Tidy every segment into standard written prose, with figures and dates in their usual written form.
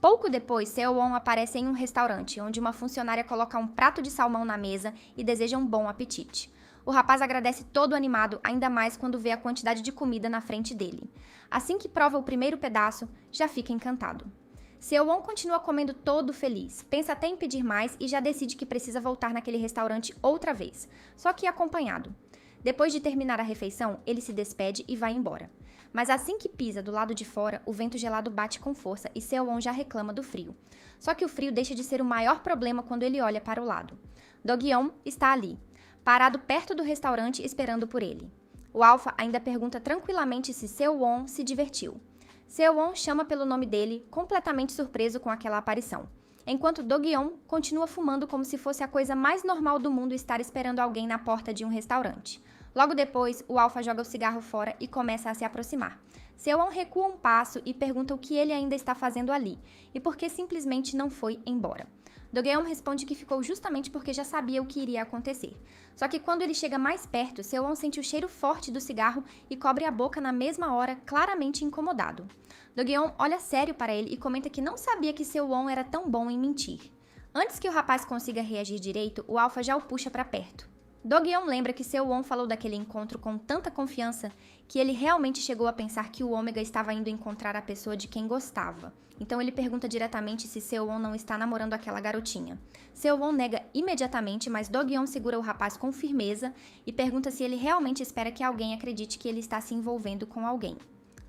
Pouco depois, Seo-won aparece em um restaurante, onde uma funcionária coloca um prato de salmão na mesa e deseja um bom apetite. O rapaz agradece todo animado, ainda mais quando vê a quantidade de comida na frente dele. Assim que prova o primeiro pedaço, já fica encantado. Seo-won continua comendo todo feliz, pensa até em pedir mais e já decide que precisa voltar naquele restaurante outra vez, só que acompanhado. Depois de terminar a refeição, ele se despede e vai embora. Mas assim que pisa do lado de fora, o vento gelado bate com força e Seo-won já reclama do frio. Só que o frio deixa de ser o maior problema quando ele olha para o lado. Do-gyeon está ali, parado perto do restaurante esperando por ele. O Alpha ainda pergunta tranquilamente se Seo-won se divertiu. Seo-won chama pelo nome dele, completamente surpreso com aquela aparição. Enquanto Do-gyeon continua fumando como se fosse a coisa mais normal do mundo estar esperando alguém na porta de um restaurante. Logo depois, o Alpha joga o cigarro fora e começa a se aproximar. Seo-won recua um passo e pergunta o que ele ainda está fazendo ali, e por que simplesmente não foi embora. Do-gyeon responde que ficou justamente porque já sabia o que iria acontecer. Só que quando ele chega mais perto, Seo-won sente o cheiro forte do cigarro e cobre a boca na mesma hora, claramente incomodado. Do-gyeon olha sério para ele e comenta que não sabia que Seo-won era tão bom em mentir. Antes que o rapaz consiga reagir direito, o Alpha já o puxa para perto. Do-gyeon lembra que Seo-won falou daquele encontro com tanta confiança que ele realmente chegou a pensar que o Ômega estava indo encontrar a pessoa de quem gostava. Então ele pergunta diretamente se Seo-won não está namorando aquela garotinha. Seo-won nega imediatamente, mas Do-gyeon segura o rapaz com firmeza e pergunta se ele realmente espera que alguém acredite que ele está se envolvendo com alguém.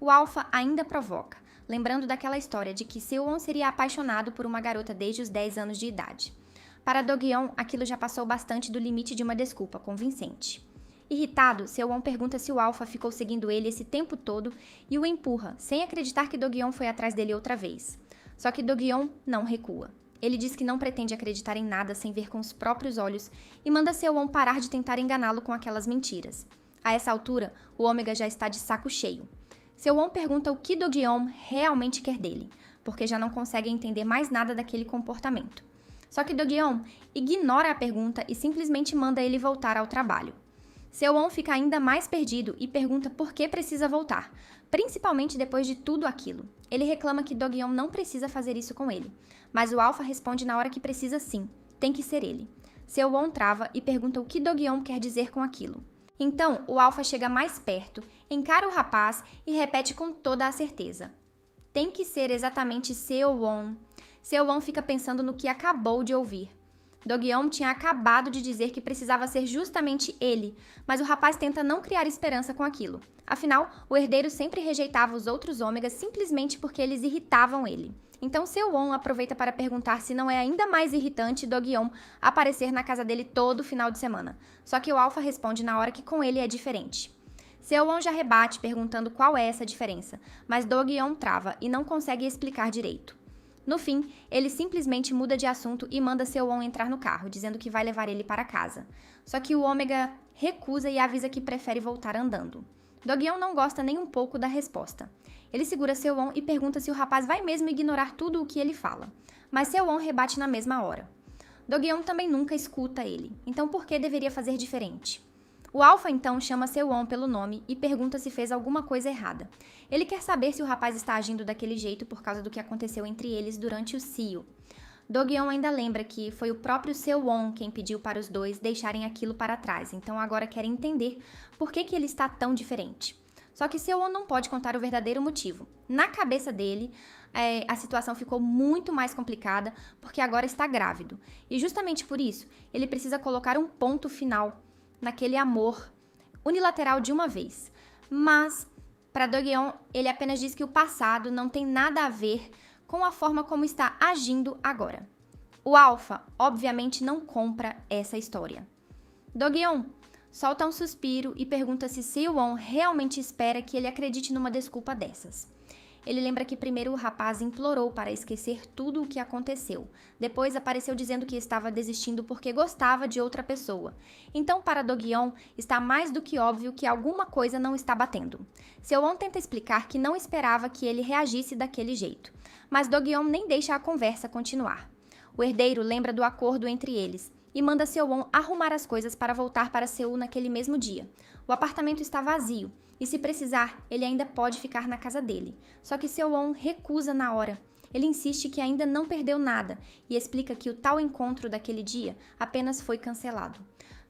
O Alpha ainda provoca, lembrando daquela história de que Seo-won seria apaixonado por uma garota desde os 10 anos de idade. Para Do-gyeon, aquilo já passou bastante do limite de uma desculpa convincente. Irritado, Seo-won pergunta se o Alpha ficou seguindo ele esse tempo todo e o empurra, sem acreditar que Do-gyeon foi atrás dele outra vez. Só que Do-gyeon não recua. Ele diz que não pretende acreditar em nada sem ver com os próprios olhos e manda Seo-won parar de tentar enganá-lo com aquelas mentiras. A essa altura, o Ômega já está de saco cheio. Seo-won pergunta o que Do-gyeon realmente quer dele, porque já não consegue entender mais nada daquele comportamento. Só que Do-gyeon ignora a pergunta e simplesmente manda ele voltar ao trabalho. Seo-won fica ainda mais perdido e pergunta por que precisa voltar, principalmente depois de tudo aquilo. Ele reclama que Do-gyeon não precisa fazer isso com ele, mas o Alpha responde na hora que precisa sim, tem que ser ele. Seo-won trava e pergunta o que Do-gyeon quer dizer com aquilo. Então, o Alpha chega mais perto, encara o rapaz e repete com toda a certeza. Tem que ser exatamente Seo-won. Seo-won fica pensando no que acabou de ouvir. Do-gyeon tinha acabado de dizer que precisava ser justamente ele, mas o rapaz tenta não criar esperança com aquilo. Afinal, o herdeiro sempre rejeitava os outros ômegas simplesmente porque eles irritavam ele. Então Seo-won aproveita para perguntar se não é ainda mais irritante Do-gyeon aparecer na casa dele todo final de semana. Só que o Alpha responde na hora que com ele é diferente. Seo-won já rebate perguntando qual é essa diferença, mas Do-gyeon trava e não consegue explicar direito. No fim, ele simplesmente muda de assunto e manda Seo-won entrar no carro, dizendo que vai levar ele para casa. Só que o Ômega recusa e avisa que prefere voltar andando. Do-gyeon não gosta nem um pouco da resposta. Ele segura Seo-won e pergunta se o rapaz vai mesmo ignorar tudo o que ele fala. Mas Seo-won rebate na mesma hora. Do-gyeon também nunca escuta ele, então por que deveria fazer diferente? O Alpha então chama Seo-won pelo nome e pergunta se fez alguma coisa errada. Ele quer saber se o rapaz está agindo daquele jeito por causa do que aconteceu entre eles durante o Seo. Do-gyeon ainda lembra que foi o próprio Seo-won quem pediu para os dois deixarem aquilo para trás, então agora quer entender por que ele está tão diferente. Só que Seo-won não pode contar o verdadeiro motivo. Na cabeça dele, a situação ficou muito mais complicada porque agora está grávido. E justamente por isso, ele precisa colocar um ponto final naquele amor unilateral de uma vez. Mas, para Do-gyeon, ele apenas diz que o passado não tem nada a ver com a forma como está agindo agora. O Alpha, obviamente, não compra essa história. Do-gyeon solta um suspiro e pergunta se Seo-won realmente espera que ele acredite numa desculpa dessas. Ele lembra que primeiro o rapaz implorou para esquecer tudo o que aconteceu. Depois apareceu dizendo que estava desistindo porque gostava de outra pessoa. Então, para Do-gyeon, está mais do que óbvio que alguma coisa não está batendo. Seo-won tenta explicar que não esperava que ele reagisse daquele jeito. Mas Do-gyeon nem deixa a conversa continuar. O herdeiro lembra do acordo entre eles e manda Seo-won arrumar as coisas para voltar para Seul naquele mesmo dia. O apartamento está vazio. E se precisar, ele ainda pode ficar na casa dele. Só que Seo-won recusa na hora. Ele insiste que ainda não perdeu nada e explica que o tal encontro daquele dia apenas foi cancelado.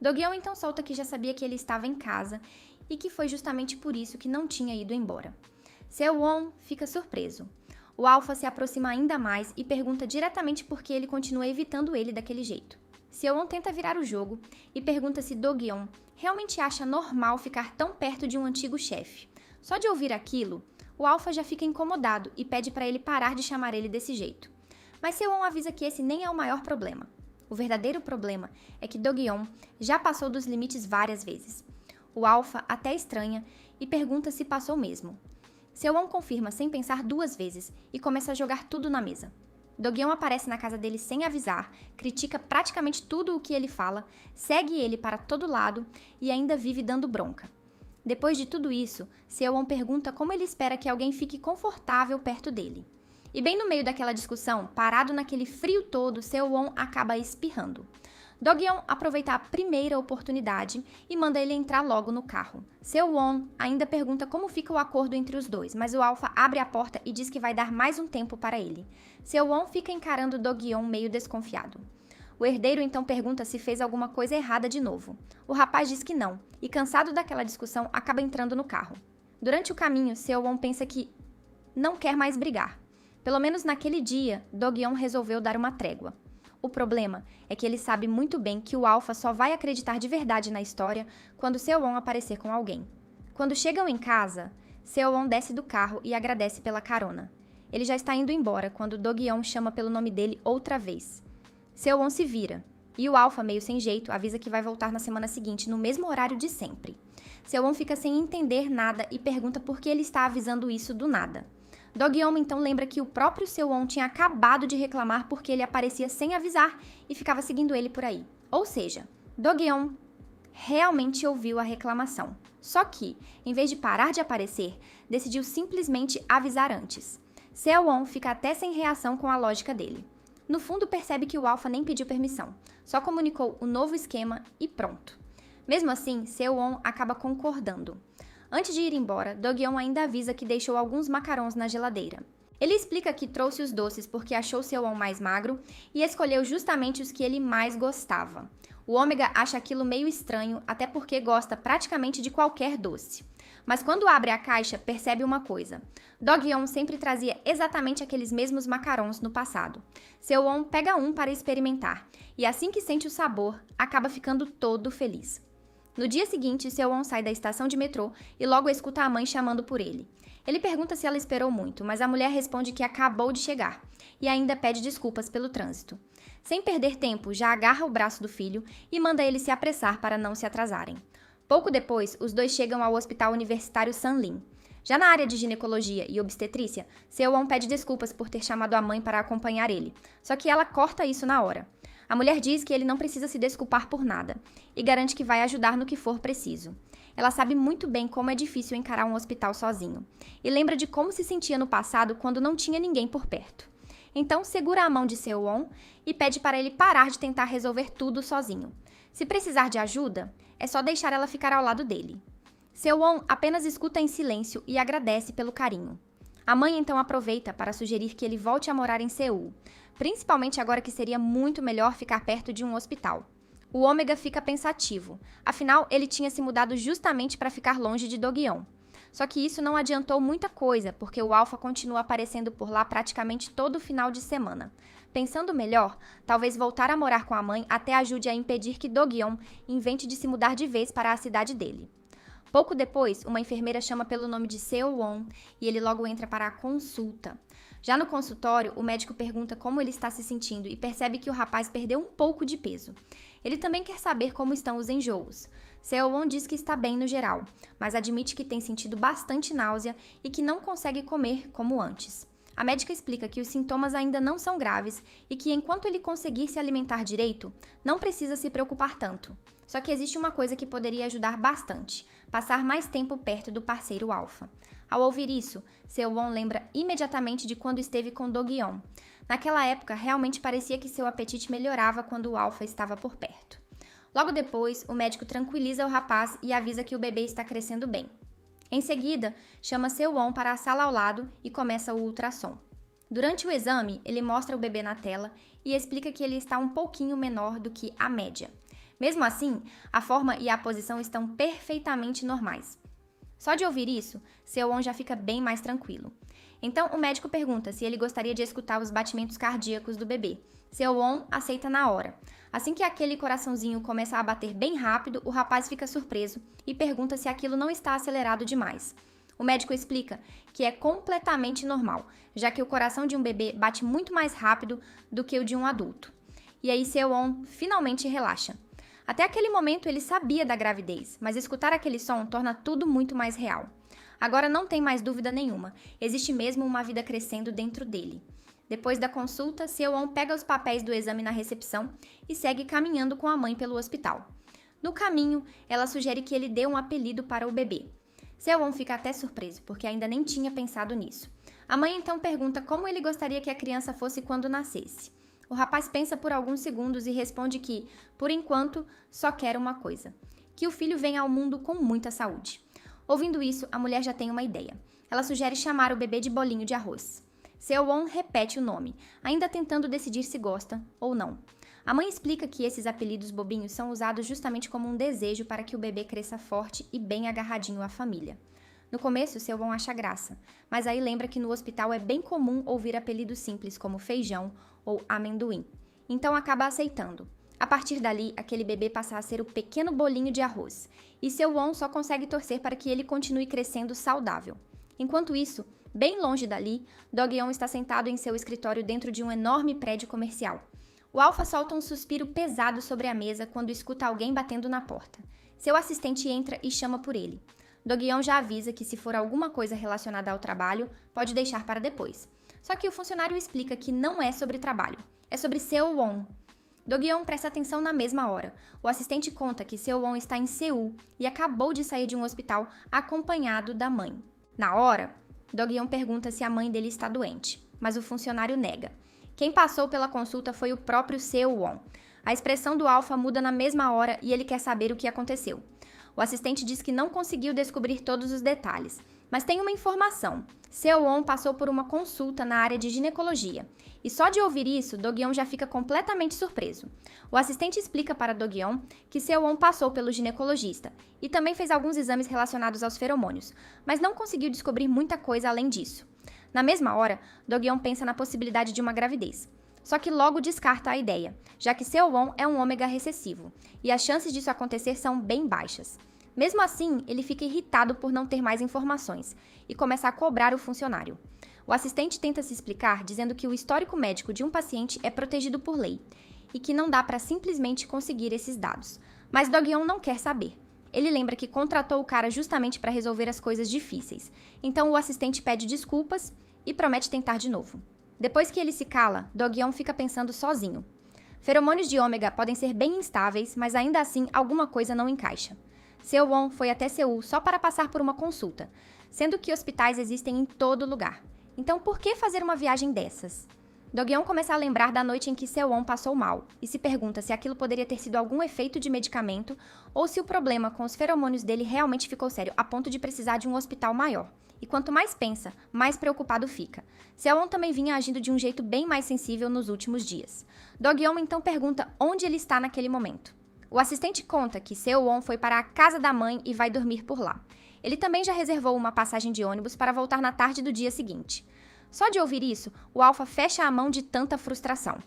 Do-gyeon então solta que já sabia que ele estava em casa e que foi justamente por isso que não tinha ido embora. Seo-won fica surpreso. O Alpha se aproxima ainda mais e pergunta diretamente por que ele continua evitando ele daquele jeito. Seo-won tenta virar o jogo e pergunta se Do-gyeon realmente acha normal ficar tão perto de um antigo chefe. Só de ouvir aquilo, o Alpha já fica incomodado e pede para ele parar de chamar ele desse jeito. Mas Seo-won avisa que esse nem é o maior problema. O verdadeiro problema é que Do-gyeon já passou dos limites várias vezes. O Alpha até estranha e pergunta se passou mesmo. Seo-won confirma sem pensar duas vezes e começa a jogar tudo na mesa. Do-gyeon aparece na casa dele sem avisar, critica praticamente tudo o que ele fala, segue ele para todo lado e ainda vive dando bronca. Depois de tudo isso, Seo-won pergunta como ele espera que alguém fique confortável perto dele. E bem no meio daquela discussão, parado naquele frio todo, Seo-won acaba espirrando. Do-gyeon aproveita a primeira oportunidade e manda ele entrar logo no carro. Seo-won ainda pergunta como fica o acordo entre os dois, mas o Alpha abre a porta e diz que vai dar mais um tempo para ele. Seo-won fica encarando Do-gyeon meio desconfiado. O herdeiro então pergunta se fez alguma coisa errada de novo. O rapaz diz que não, e cansado daquela discussão, acaba entrando no carro. Durante o caminho, Seo-won pensa que não quer mais brigar. Pelo menos naquele dia, Do-gyeon resolveu dar uma trégua. O problema é que ele sabe muito bem que o Alpha só vai acreditar de verdade na história quando Seo-won aparecer com alguém. Quando chegam em casa, Seo-won desce do carro e agradece pela carona. Ele já está indo embora quando Do-gyeon chama pelo nome dele outra vez. Seo-won se vira, e o Alpha, meio sem jeito, avisa que vai voltar na semana seguinte, no mesmo horário de sempre. Seo-won fica sem entender nada e pergunta por que ele está avisando isso do nada. Do-gyeon então lembra que o próprio Seo-won tinha acabado de reclamar porque ele aparecia sem avisar e ficava seguindo ele por aí. Ou seja, Do-gyeon realmente ouviu a reclamação. Só que, em vez de parar de aparecer, decidiu simplesmente avisar antes. Seo-won fica até sem reação com a lógica dele. No fundo, percebe que o Alpha nem pediu permissão, só comunicou o novo esquema e pronto. Mesmo assim, Seo-won acaba concordando. Antes de ir embora, Do-gyeon ainda avisa que deixou alguns macarons na geladeira. Ele explica que trouxe os doces porque achou Seo-won mais magro e escolheu justamente os que ele mais gostava. O Ômega acha aquilo meio estranho, até porque gosta praticamente de qualquer doce. Mas quando abre a caixa, percebe uma coisa. Do-gyeon sempre trazia exatamente aqueles mesmos macarons no passado. Seo-won pega um para experimentar, e assim que sente o sabor, acaba ficando todo feliz. No dia seguinte, Seo-won sai da estação de metrô e logo escuta a mãe chamando por ele. Ele pergunta se ela esperou muito, mas a mulher responde que acabou de chegar, e ainda pede desculpas pelo trânsito. Sem perder tempo, já agarra o braço do filho e manda ele se apressar para não se atrasarem. Pouco depois, os dois chegam ao Hospital Universitário Sanlin. Já na área de ginecologia e obstetrícia, Seo-won pede desculpas por ter chamado a mãe para acompanhar ele, só que ela corta isso na hora. A mulher diz que ele não precisa se desculpar por nada e garante que vai ajudar no que for preciso. Ela sabe muito bem como é difícil encarar um hospital sozinho e lembra de como se sentia no passado quando não tinha ninguém por perto. Então segura a mão de Seo-won e pede para ele parar de tentar resolver tudo sozinho. Se precisar de ajuda, é só deixar ela ficar ao lado dele. Seo-won apenas escuta em silêncio e agradece pelo carinho. A mãe então aproveita para sugerir que ele volte a morar em Seul, principalmente agora que seria muito melhor ficar perto de um hospital. O Ômega fica pensativo, afinal ele tinha se mudado justamente para ficar longe de Do-gyeon. Só que isso não adiantou muita coisa, porque o Alpha continua aparecendo por lá praticamente todo final de semana. Pensando melhor, talvez voltar a morar com a mãe até ajude a impedir que Do-gyeon invente de se mudar de vez para a cidade dele. Pouco depois, uma enfermeira chama pelo nome de Seo-won e ele logo entra para a consulta. Já no consultório, o médico pergunta como ele está se sentindo e percebe que o rapaz perdeu um pouco de peso. Ele também quer saber como estão os enjoos. Seo-won diz que está bem no geral, mas admite que tem sentido bastante náusea e que não consegue comer como antes. A médica explica que os sintomas ainda não são graves e que enquanto ele conseguir se alimentar direito, não precisa se preocupar tanto. Só que existe uma coisa que poderia ajudar bastante: passar mais tempo perto do parceiro Alpha. Ao ouvir isso, Seo-won lembra imediatamente de quando esteve com Do-gyeon. Naquela época, realmente parecia que seu apetite melhorava quando o Alpha estava por perto. Logo depois, o médico tranquiliza o rapaz e avisa que o bebê está crescendo bem. Em seguida, chama Seo-won para a sala ao lado e começa o ultrassom. Durante o exame, ele mostra o bebê na tela e explica que ele está um pouquinho menor do que a média. Mesmo assim, a forma e a posição estão perfeitamente normais. Só de ouvir isso, Seo-won já fica bem mais tranquilo. Então, o médico pergunta se ele gostaria de escutar os batimentos cardíacos do bebê. Seo-won aceita na hora. Assim que aquele coraçãozinho começa a bater bem rápido, o rapaz fica surpreso e pergunta se aquilo não está acelerado demais. O médico explica que é completamente normal, já que o coração de um bebê bate muito mais rápido do que o de um adulto. E aí Seo-won finalmente relaxa. Até aquele momento ele sabia da gravidez, mas escutar aquele som torna tudo muito mais real. Agora não tem mais dúvida nenhuma, existe mesmo uma vida crescendo dentro dele. Depois da consulta, Seo-won pega os papéis do exame na recepção e segue caminhando com a mãe pelo hospital. No caminho, ela sugere que ele dê um apelido para o bebê. Seo-won fica até surpreso, porque ainda nem tinha pensado nisso. A mãe então pergunta como ele gostaria que a criança fosse quando nascesse. O rapaz pensa por alguns segundos e responde que, por enquanto, só quer uma coisa: que o filho venha ao mundo com muita saúde. Ouvindo isso, a mulher já tem uma ideia. Ela sugere chamar o bebê de Bolinho de Arroz. Seo-won repete o nome, ainda tentando decidir se gosta ou não. A mãe explica que esses apelidos bobinhos são usados justamente como um desejo para que o bebê cresça forte e bem agarradinho à família. No começo, Seo-won acha graça, mas aí lembra que no hospital é bem comum ouvir apelidos simples como feijão ou amendoim. Então acaba aceitando. A partir dali, aquele bebê passa a ser o pequeno bolinho de arroz, e Seo-won só consegue torcer para que ele continue crescendo saudável. Enquanto isso, bem longe dali, Do-geon está sentado em seu escritório dentro de um enorme prédio comercial. O Alpha solta um suspiro pesado sobre a mesa quando escuta alguém batendo na porta. Seu assistente entra e chama por ele. Do-geon já avisa que se for alguma coisa relacionada ao trabalho, pode deixar para depois. Só que o funcionário explica que não é sobre trabalho, é sobre Seo-won. Do-geon presta atenção na mesma hora. O assistente conta que Seo-won está em Seul e acabou de sair de um hospital acompanhado da mãe. Na hora, Do-geon pergunta se a mãe dele está doente, mas o funcionário nega. Quem passou pela consulta foi o próprio Seo-won. A expressão do Alpha muda na mesma hora e ele quer saber o que aconteceu. O assistente diz que não conseguiu descobrir todos os detalhes, mas tem uma informação. Seo-won passou por uma consulta na área de ginecologia. E só de ouvir isso, Do-geon já fica completamente surpreso. O assistente explica para Do-geon que Seo-won passou pelo ginecologista e também fez alguns exames relacionados aos feromônios, mas não conseguiu descobrir muita coisa além disso. Na mesma hora, Do-geon pensa na possibilidade de uma gravidez. Só que logo descarta a ideia, já que Seo-won é um ômega recessivo, e as chances disso acontecer são bem baixas. Mesmo assim, ele fica irritado por não ter mais informações e começa a cobrar o funcionário. O assistente tenta se explicar dizendo que o histórico médico de um paciente é protegido por lei e que não dá para simplesmente conseguir esses dados. Mas Do-geon não quer saber. Ele lembra que contratou o cara justamente para resolver as coisas difíceis. Então o assistente pede desculpas e promete tentar de novo. Depois que ele se cala, Do-geon fica pensando sozinho. Feromônios de ômega podem ser bem instáveis, mas ainda assim alguma coisa não encaixa. Seo-won foi até Seul só para passar por uma consulta, sendo que hospitais existem em todo lugar. Então por que fazer uma viagem dessas? Do-geon começa a lembrar da noite em que Seo-won passou mal e se pergunta se aquilo poderia ter sido algum efeito de medicamento ou se o problema com os feromônios dele realmente ficou sério a ponto de precisar de um hospital maior. E quanto mais pensa, mais preocupado fica. Seo-won também vinha agindo de um jeito bem mais sensível nos últimos dias. Do-geon então pergunta onde ele está naquele momento. O assistente conta que Seo-won foi para a casa da mãe e vai dormir por lá. Ele também já reservou uma passagem de ônibus para voltar na tarde do dia seguinte. Só de ouvir isso, o Alpha fecha a mão de tanta frustração.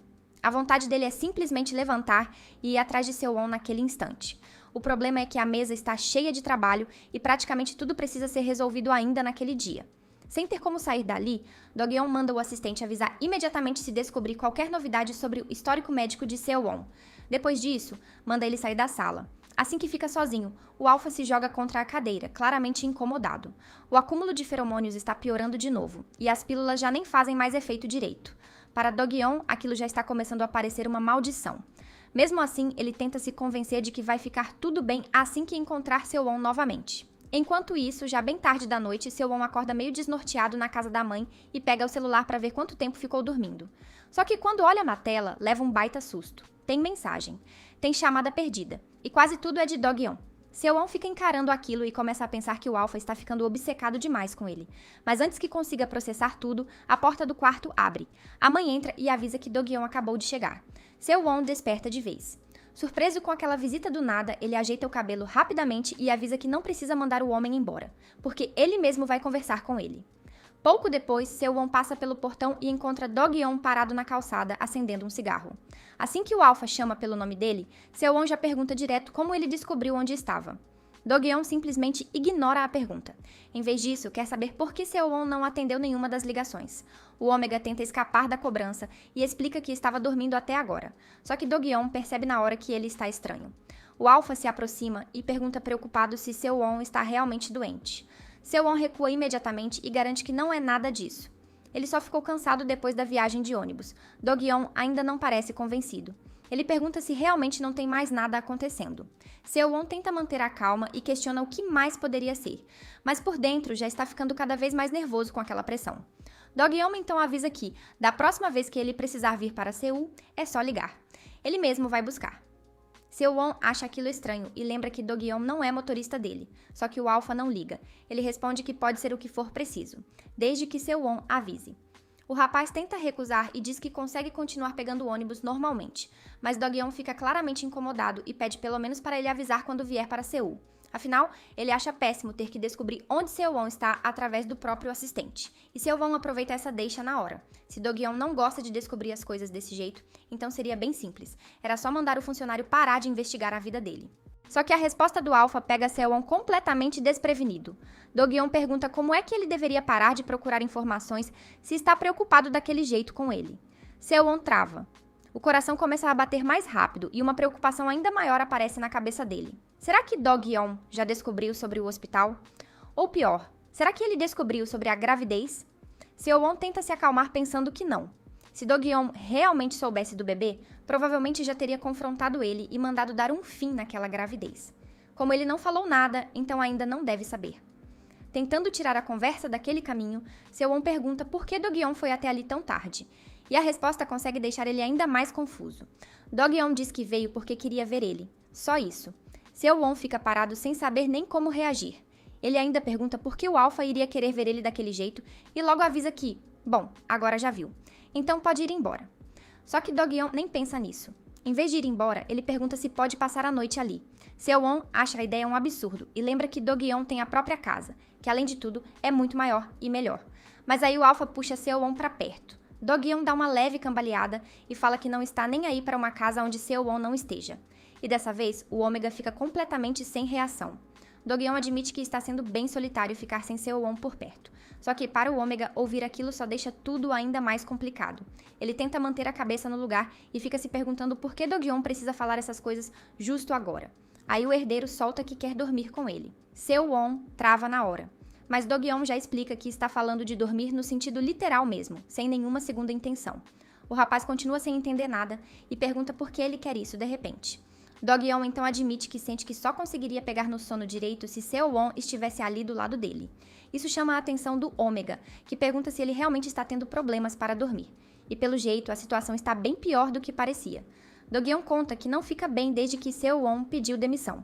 A vontade dele é simplesmente levantar e ir atrás de Seo-won naquele instante. O problema é que a mesa está cheia de trabalho e praticamente tudo precisa ser resolvido ainda naquele dia. Sem ter como sair dali, Do-geon manda o assistente avisar imediatamente se descobrir qualquer novidade sobre o histórico médico de Seo-won. Depois disso, manda ele sair da sala. Assim que fica sozinho, o Alpha se joga contra a cadeira, claramente incomodado. O acúmulo de feromônios está piorando de novo, e as pílulas já nem fazem mais efeito direito. Para Do-geon, aquilo já está começando a parecer uma maldição. Mesmo assim, ele tenta se convencer de que vai ficar tudo bem assim que encontrar Seo-won novamente. Enquanto isso, já bem tarde da noite, Seo-won acorda meio desnorteado na casa da mãe e pega o celular para ver quanto tempo ficou dormindo. Só que quando olha na tela, leva um baita susto. Tem mensagem, tem chamada perdida, e quase tudo é de Do-geon. Seo-won fica encarando aquilo e começa a pensar que o Alpha está ficando obcecado demais com ele. Mas antes que consiga processar tudo, a porta do quarto abre. A mãe entra e avisa que Do-gyeon acabou de chegar. Seo-won desperta de vez. Surpreso com aquela visita do nada, ele ajeita o cabelo rapidamente e avisa que não precisa mandar o homem embora, porque ele mesmo vai conversar com ele. Pouco depois, Seo-won passa pelo portão e encontra Do-gyeon parado na calçada, acendendo um cigarro. Assim que o Alpha chama pelo nome dele, Seo-won já pergunta direto como ele descobriu onde estava. Do-gyeon simplesmente ignora a pergunta. Em vez disso, quer saber por que Seo-won não atendeu nenhuma das ligações. O Ômega tenta escapar da cobrança e explica que estava dormindo até agora. Só que Do-gyeon percebe na hora que ele está estranho. O Alpha se aproxima e pergunta preocupado se Seo-won está realmente doente. Seo-won recua imediatamente e garante que não é nada disso. Ele só ficou cansado depois da viagem de ônibus. Do-gyeon ainda não parece convencido. Ele pergunta se realmente não tem mais nada acontecendo. Seo-won tenta manter a calma e questiona o que mais poderia ser, mas por dentro já está ficando cada vez mais nervoso com aquela pressão. Do-gyeon então avisa que, da próxima vez que ele precisar vir para Seul, é só ligar. Ele mesmo vai buscar. Seo-won acha aquilo estranho e lembra que Do-gyeon não é motorista dele, só que o Alpha não liga. Ele responde que pode ser o que for preciso, desde que Seo-won avise. O rapaz tenta recusar e diz que consegue continuar pegando o ônibus normalmente, mas Do-gyeon fica claramente incomodado e pede pelo menos para ele avisar quando vier para Seul. Afinal, ele acha péssimo ter que descobrir onde Seo-won está através do próprio assistente. E Seo-won aproveita essa deixa na hora. Se Do-gyeon não gosta de descobrir as coisas desse jeito, então seria bem simples. Era só mandar o funcionário parar de investigar a vida dele. Só que a resposta do Alpha pega Seo-won completamente desprevenido. Do-gyeon pergunta como é que ele deveria parar de procurar informações se está preocupado daquele jeito com ele. Seo-won trava. O coração começa a bater mais rápido e uma preocupação ainda maior aparece na cabeça dele. Será que Do-gyeon já descobriu sobre o hospital? Ou pior, será que ele descobriu sobre a gravidez? Seo-won tenta se acalmar pensando que não. Se Do-gyeon realmente soubesse do bebê, provavelmente já teria confrontado ele e mandado dar um fim naquela gravidez. Como ele não falou nada, então ainda não deve saber. Tentando tirar a conversa daquele caminho, Seo-won pergunta por que Do-gyeon foi até ali tão tarde. E a resposta consegue deixar ele ainda mais confuso. Do-gyeon diz que veio porque queria ver ele. Só isso. Seo-won fica parado sem saber nem como reagir. Ele ainda pergunta por que o Alpha iria querer ver ele daquele jeito e logo avisa que, bom, agora já viu. Então pode ir embora. Só que Do-gyeon nem pensa nisso. Em vez de ir embora, ele pergunta se pode passar a noite ali. Seo-won acha a ideia um absurdo e lembra que Do-gyeon tem a própria casa, que além de tudo é muito maior e melhor. Mas aí o Alpha puxa Seo-won pra perto. Do-gyeon dá uma leve cambaleada e fala que não está nem aí para uma casa onde Seo-won não esteja. E dessa vez, o Ômega fica completamente sem reação. Do-gyeon admite que está sendo bem solitário ficar sem Seo-won por perto. Só que para o Ômega, ouvir aquilo só deixa tudo ainda mais complicado. Ele tenta manter a cabeça no lugar e fica se perguntando por que Do-gyeon precisa falar essas coisas justo agora. Aí o herdeiro solta que quer dormir com ele. Seo-won trava na hora. Mas Do-gyeon já explica que está falando de dormir no sentido literal mesmo, sem nenhuma segunda intenção. O rapaz continua sem entender nada e pergunta por que ele quer isso de repente. Do-gyeon então admite que sente que só conseguiria pegar no sono direito se Seo-won estivesse ali do lado dele. Isso chama a atenção do Ômega, que pergunta se ele realmente está tendo problemas para dormir. E pelo jeito, a situação está bem pior do que parecia. Do-gyeon conta que não fica bem desde que Seo-won pediu demissão.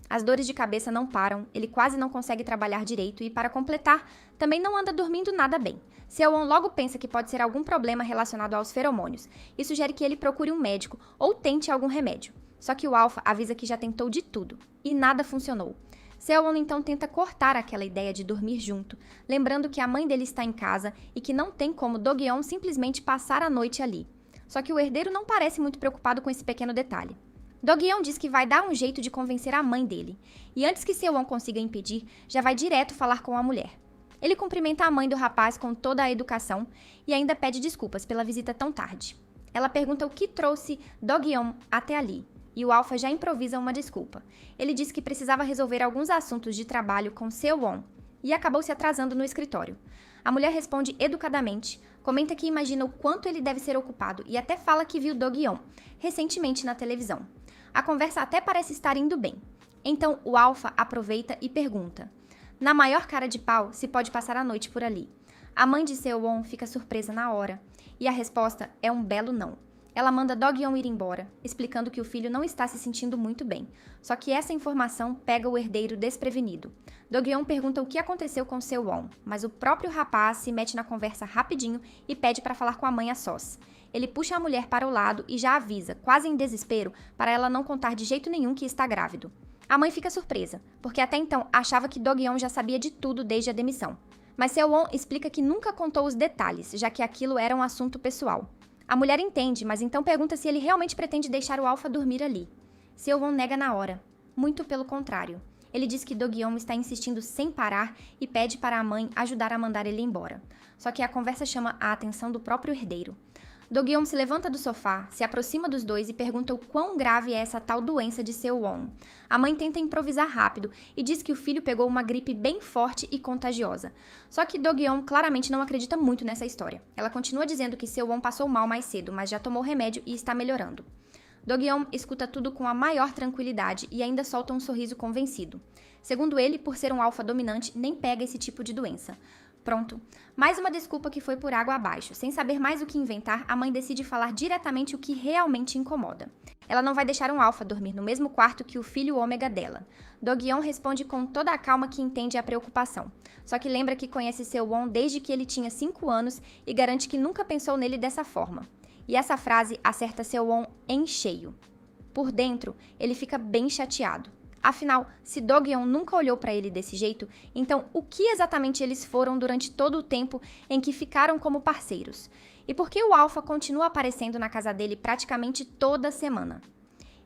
As dores de cabeça não param, ele quase não consegue trabalhar direito e, para completar, também não anda dormindo nada bem. Seo-won logo pensa que pode ser algum problema relacionado aos feromônios e sugere que ele procure um médico ou tente algum remédio. Só que o Alpha avisa que já tentou de tudo, e nada funcionou. Seo-won então tenta cortar aquela ideia de dormir junto, lembrando que a mãe dele está em casa e que não tem como Do-gyeon simplesmente passar a noite ali. Só que o herdeiro não parece muito preocupado com esse pequeno detalhe. Do-gyeon diz que vai dar um jeito de convencer a mãe dele, e antes que Seo-won consiga impedir, já vai direto falar com a mulher. Ele cumprimenta a mãe do rapaz com toda a educação e ainda pede desculpas pela visita tão tarde. Ela pergunta o que trouxe Do-gyeon até ali, e o Alpha já improvisa uma desculpa. Ele diz que precisava resolver alguns assuntos de trabalho com Seo-won e acabou se atrasando no escritório. A mulher responde educadamente, comenta que imagina o quanto ele deve ser ocupado e até fala que viu Do-gyeon recentemente na televisão. A conversa até parece estar indo bem. Então o Alpha aproveita e pergunta, na maior cara de pau, se pode passar a noite por ali. A mãe de Seo-won fica surpresa na hora, e a resposta é um belo não. Ela manda Dog-yeon ir embora, explicando que o filho não está se sentindo muito bem. Só que essa informação pega o herdeiro desprevenido. Dog-yeon pergunta o que aconteceu com Seo-won, mas o próprio rapaz se mete na conversa rapidinho e pede para falar com a mãe a sós. Ele puxa a mulher para o lado e já avisa, quase em desespero, para ela não contar de jeito nenhum que está grávido. A mãe fica surpresa, porque até então achava que Dog-yeon já sabia de tudo desde a demissão. Mas Seo-won explica que nunca contou os detalhes, já que aquilo era um assunto pessoal. A mulher entende, mas então pergunta se ele realmente pretende deixar o Alpha dormir ali. Seo-won nega na hora. Muito pelo contrário. Ele diz que Dog-yeon está insistindo sem parar e pede para a mãe ajudar a mandar ele embora. Só que a conversa chama a atenção do próprio herdeiro. Dog-yeon se levanta do sofá, se aproxima dos dois e pergunta o quão grave é essa tal doença de Seo-won. A mãe tenta improvisar rápido e diz que o filho pegou uma gripe bem forte e contagiosa. Só que Dog-yeon claramente não acredita muito nessa história. Ela continua dizendo que Seo-won passou mal mais cedo, mas já tomou remédio e está melhorando. Dog-yeon escuta tudo com a maior tranquilidade e ainda solta um sorriso convencido. Segundo ele, por ser um alfa dominante, nem pega esse tipo de doença. Pronto. Mais uma desculpa que foi por água abaixo. Sem saber mais o que inventar, a mãe decide falar diretamente o que realmente incomoda. Ela não vai deixar um alfa dormir no mesmo quarto que o filho ômega dela. Dog-yeon responde com toda a calma que entende a preocupação. Só que lembra que conhece Seo-won desde que ele tinha 5 anos e garante que nunca pensou nele dessa forma. E essa frase acerta Seo-won em cheio. Por dentro, ele fica bem chateado. Afinal, se Dog-yeon nunca olhou para ele desse jeito, então o que exatamente eles foram durante todo o tempo em que ficaram como parceiros? E por que o Alpha continua aparecendo na casa dele praticamente toda semana?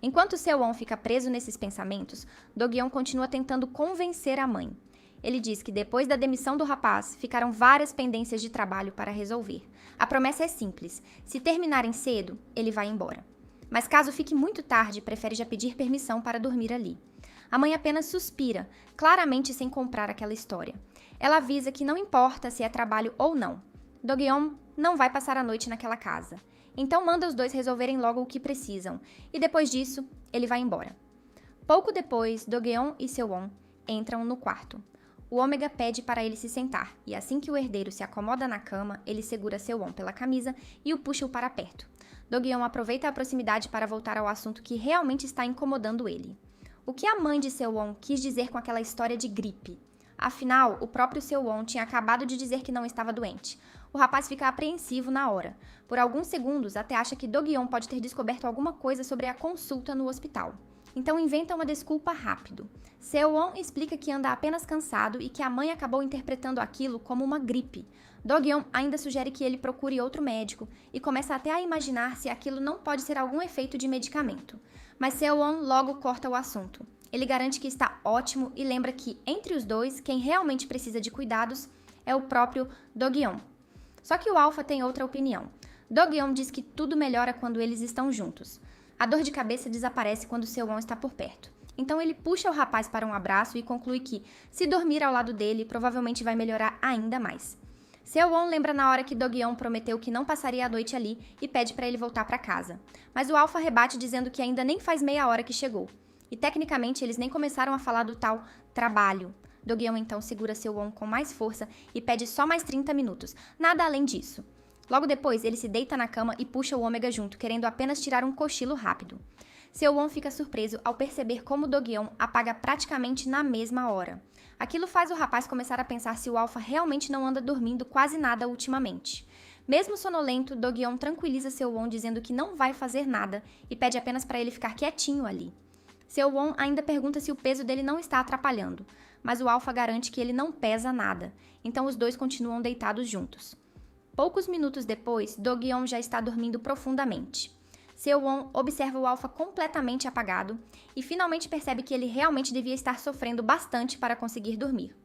Enquanto Seo-won fica preso nesses pensamentos, Dog-yeon continua tentando convencer a mãe. Ele diz que depois da demissão do rapaz, ficaram várias pendências de trabalho para resolver. A promessa é simples: se terminarem cedo, ele vai embora. Mas caso fique muito tarde, prefere já pedir permissão para dormir ali. A mãe apenas suspira, claramente sem comprar aquela história. Ela avisa que não importa se é trabalho ou não. Dog-yeon não vai passar a noite naquela casa. Então manda os dois resolverem logo o que precisam. E depois disso, ele vai embora. Pouco depois, Dog-yeon e Seo-won entram no quarto. O ômega pede para ele se sentar, e assim que o herdeiro se acomoda na cama, ele segura Seo-won pela camisa e o puxa para perto. Dog-yeon aproveita a proximidade para voltar ao assunto que realmente está incomodando ele. O que a mãe de Seo-won quis dizer com aquela história de gripe? Afinal, o próprio Seo-won tinha acabado de dizer que não estava doente. O rapaz fica apreensivo na hora. Por alguns segundos, até acha que Dog-yeon pode ter descoberto alguma coisa sobre a consulta no hospital. Então inventa uma desculpa rápido. Seo-won explica que anda apenas cansado e que a mãe acabou interpretando aquilo como uma gripe. Dog-yeon ainda sugere que ele procure outro médico e começa até a imaginar se aquilo não pode ser algum efeito de medicamento. Mas Seo-won logo corta o assunto. Ele garante que está ótimo e lembra que, entre os dois, quem realmente precisa de cuidados é o próprio Dog-yeon. Só que o Alpha tem outra opinião. Dog-yeon diz que tudo melhora quando eles estão juntos. A dor de cabeça desaparece quando Seo-won está por perto. Então ele puxa o rapaz para um abraço e conclui que, se dormir ao lado dele, provavelmente vai melhorar ainda mais. Seo-won lembra na hora que Dog-yeon prometeu que não passaria a noite ali e pede para ele voltar para casa. Mas o Alpha rebate dizendo que ainda nem faz meia hora que chegou. E tecnicamente eles nem começaram a falar do tal trabalho. Dog-yeon então segura Seo-won com mais força e pede só mais 30 minutos, nada além disso. Logo depois, ele se deita na cama e puxa o ômega junto, querendo apenas tirar um cochilo rápido. Seo-won fica surpreso ao perceber como Dog-yeon apaga praticamente na mesma hora. Aquilo faz o rapaz começar a pensar se o Alpha realmente não anda dormindo quase nada ultimamente. Mesmo sonolento, Dog-yeon tranquiliza Seo-won dizendo que não vai fazer nada e pede apenas para ele ficar quietinho ali. Seo-won ainda pergunta se o peso dele não está atrapalhando, mas o Alpha garante que ele não pesa nada, então os dois continuam deitados juntos. Poucos minutos depois, Dog-yeon já está dormindo profundamente. Seo-won observa o Alpha completamente apagado e finalmente percebe que ele realmente devia estar sofrendo bastante para conseguir dormir.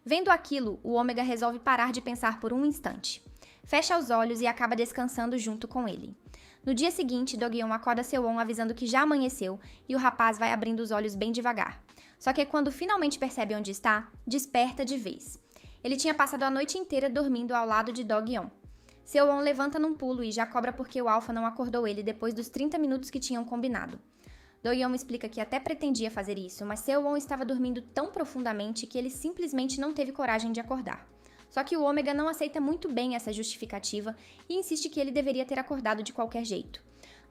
Vendo aquilo, o ômega resolve parar de pensar por um instante. Fecha os olhos e acaba descansando junto com ele. No dia seguinte, Dog-yeon acorda Seo-won avisando que já amanheceu e o rapaz vai abrindo os olhos bem devagar. Só que quando finalmente percebe onde está, desperta de vez. Ele tinha passado a noite inteira dormindo ao lado de Dog-yeon. Seo-won levanta num pulo e já cobra porque o Alpha não acordou ele depois dos 30 minutos que tinham combinado. Dog-yeon explica que até pretendia fazer isso, mas Seo-won estava dormindo tão profundamente que ele simplesmente não teve coragem de acordar. Só que o ômega não aceita muito bem essa justificativa e insiste que ele deveria ter acordado de qualquer jeito.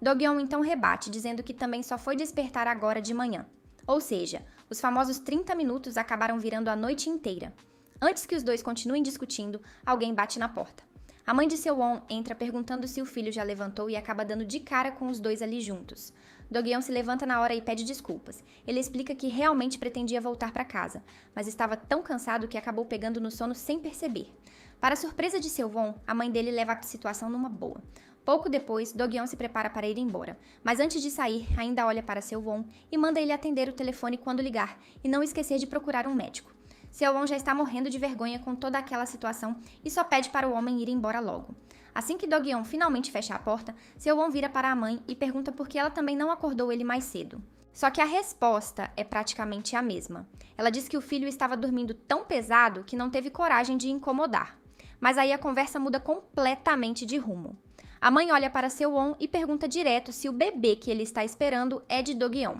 Do-gyeon então rebate, dizendo que também só foi despertar agora de manhã. Ou seja, os famosos 30 minutos acabaram virando a noite inteira. Antes que os dois continuem discutindo, alguém bate na porta. A mãe de Seo-won entra perguntando se o filho já levantou e acaba dando de cara com os dois ali juntos. Do-gyeon se levanta na hora e pede desculpas. Ele explica que realmente pretendia voltar para casa, mas estava tão cansado que acabou pegando no sono sem perceber. Para a surpresa de Seo-won, a mãe dele leva a situação numa boa. Pouco depois, Do-gyeon se prepara para ir embora, mas antes de sair, ainda olha para Seo-won e manda ele atender o telefone quando ligar e não esquecer de procurar um médico. Seo-won já está morrendo de vergonha com toda aquela situação e só pede para o homem ir embora logo. Assim que Do-gyeon finalmente fecha a porta, Seo-won vira para a mãe e pergunta por que ela também não acordou ele mais cedo. Só que a resposta é praticamente a mesma. Ela diz que o filho estava dormindo tão pesado que não teve coragem de incomodar. Mas aí a conversa muda completamente de rumo. A mãe olha para Seo-won e pergunta direto se o bebê que ele está esperando é de Do-gyeon.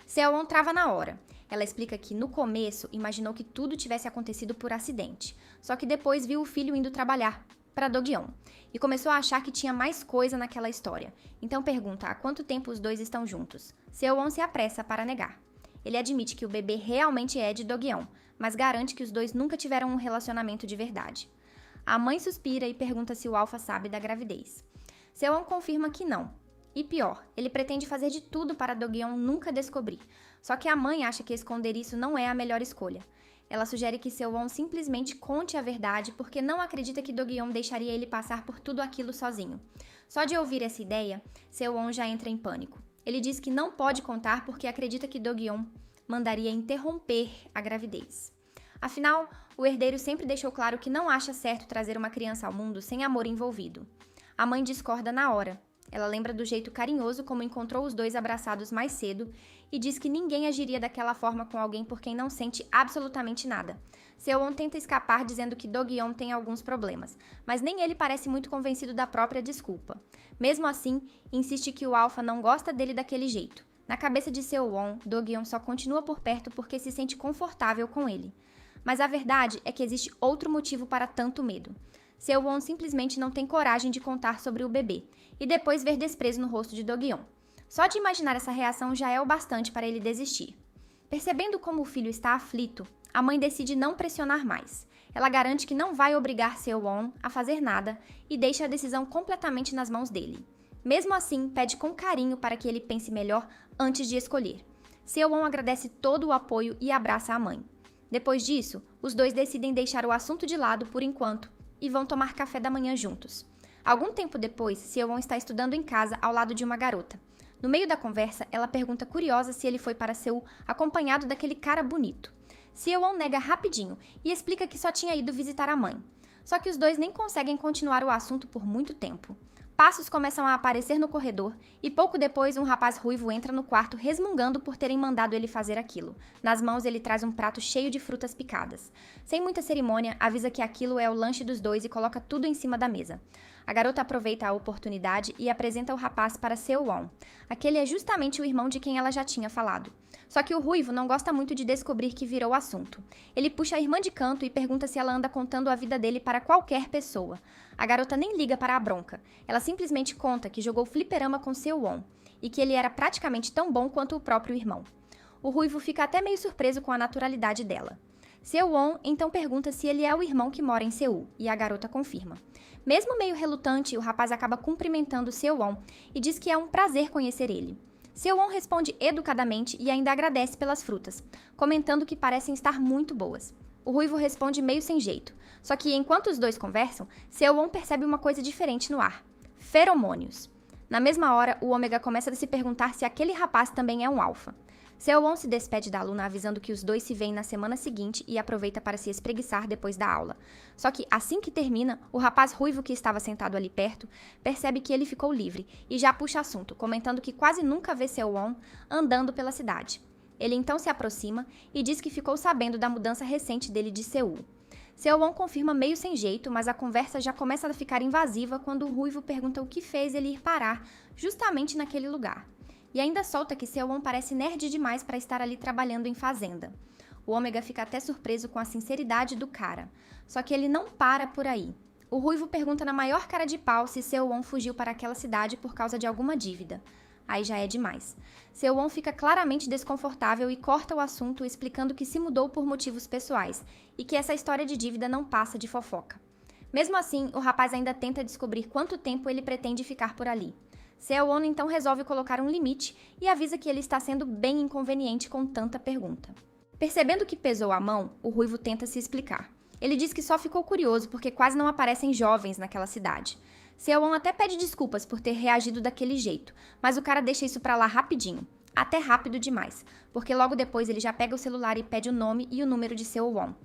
Seo-won trava na hora. Ela explica que, no começo, imaginou que tudo tivesse acontecido por acidente, só que depois viu o filho indo trabalhar, para Do-gyeon, e começou a achar que tinha mais coisa naquela história. Então pergunta há quanto tempo os dois estão juntos. Seo-won se apressa para negar. Ele admite que o bebê realmente é de Do-gyeon, mas garante que os dois nunca tiveram um relacionamento de verdade. A mãe suspira e pergunta se o Alpha sabe da gravidez. Seo-won confirma que não. E pior, ele pretende fazer de tudo para Do-gyeon nunca descobrir. Só que a mãe acha que esconder isso não é a melhor escolha. Ela sugere que Seo-won simplesmente conte a verdade porque não acredita que Do-gyeon deixaria ele passar por tudo aquilo sozinho. Só de ouvir essa ideia, Seo-won já entra em pânico. Ele diz que não pode contar porque acredita que Do-gyeon mandaria interromper a gravidez. Afinal, o herdeiro sempre deixou claro que não acha certo trazer uma criança ao mundo sem amor envolvido. A mãe discorda na hora. Ela lembra do jeito carinhoso como encontrou os dois abraçados mais cedo e diz que ninguém agiria daquela forma com alguém por quem não sente absolutamente nada. Seo-won tenta escapar dizendo que Do-gyeon tem alguns problemas, mas nem ele parece muito convencido da própria desculpa. Mesmo assim, insiste que o Alpha não gosta dele daquele jeito. Na cabeça de Seo-won, Do-gyeon só continua por perto porque se sente confortável com ele. Mas a verdade é que existe outro motivo para tanto medo. Seo-won simplesmente não tem coragem de contar sobre o bebê, e depois ver desprezo no rosto de Do-gyeon. Só de imaginar essa reação já é o bastante para ele desistir. Percebendo como o filho está aflito, a mãe decide não pressionar mais. Ela garante que não vai obrigar Seo-won a fazer nada e deixa a decisão completamente nas mãos dele. Mesmo assim, pede com carinho para que ele pense melhor antes de escolher. Seo-won agradece todo o apoio e abraça a mãe. Depois disso, os dois decidem deixar o assunto de lado por enquanto e vão tomar café da manhã juntos. Algum tempo depois, Seo-won está estudando em casa ao lado de uma garota. No meio da conversa, ela pergunta curiosa se ele foi para Seul acompanhado daquele cara bonito. Seo-won nega rapidinho e explica que só tinha ido visitar a mãe. Só que os dois nem conseguem continuar o assunto por muito tempo. Passos começam a aparecer no corredor e pouco depois um rapaz ruivo entra no quarto resmungando por terem mandado ele fazer aquilo. Nas mãos ele traz um prato cheio de frutas picadas. Sem muita cerimônia, avisa que aquilo é o lanche dos dois e coloca tudo em cima da mesa. A garota aproveita a oportunidade e apresenta o rapaz para Seo-won. Aquele é justamente o irmão de quem ela já tinha falado. Só que o ruivo não gosta muito de descobrir que virou assunto. Ele puxa a irmã de canto e pergunta se ela anda contando a vida dele para qualquer pessoa. A garota nem liga para a bronca. Ela simplesmente conta que jogou fliperama com Seo-won e que ele era praticamente tão bom quanto o próprio irmão. O ruivo fica até meio surpreso com a naturalidade dela. Seo-won então pergunta se ele é o irmão que mora em Seul, e a garota confirma. Mesmo meio relutante, o rapaz acaba cumprimentando Seo-won e diz que é um prazer conhecer ele. Seo-won responde educadamente e ainda agradece pelas frutas, comentando que parecem estar muito boas. O ruivo responde meio sem jeito, só que enquanto os dois conversam, Seo-won percebe uma coisa diferente no ar: feromônios. Na mesma hora, o Ômega começa a se perguntar se aquele rapaz também é um alfa. Seo-won se despede da aluna avisando que os dois se veem na semana seguinte e aproveita para se espreguiçar depois da aula. Só que assim que termina, o rapaz ruivo que estava sentado ali perto percebe que ele ficou livre e já puxa assunto, comentando que quase nunca vê Seo-won andando pela cidade. Ele então se aproxima e diz que ficou sabendo da mudança recente dele de Seul. Seo-won confirma meio sem jeito, mas a conversa já começa a ficar invasiva quando o ruivo pergunta o que fez ele ir parar justamente naquele lugar. E ainda solta que Seo-won parece nerd demais para estar ali trabalhando em fazenda. O Ômega fica até surpreso com a sinceridade do cara. Só que ele não para por aí. o Ruivo pergunta na maior cara de pau se Seo-won fugiu para aquela cidade por causa de alguma dívida. Aí já é demais. Seo-won fica claramente desconfortável e corta o assunto explicando que se mudou por motivos pessoais e que essa história de dívida não passa de fofoca. Mesmo assim, o rapaz ainda tenta descobrir quanto tempo ele pretende ficar por ali. Seo-won então resolve colocar um limite e avisa que ele está sendo bem inconveniente com tanta pergunta. Percebendo que pesou a mão, o Ruivo tenta se explicar. Ele diz que só ficou curioso porque quase não aparecem jovens naquela cidade. Seo-won até pede desculpas por ter reagido daquele jeito, mas o cara deixa isso pra lá rapidinho. Até rápido demais, porque logo depois ele já pega o celular e pede o nome e o número de Seo-won.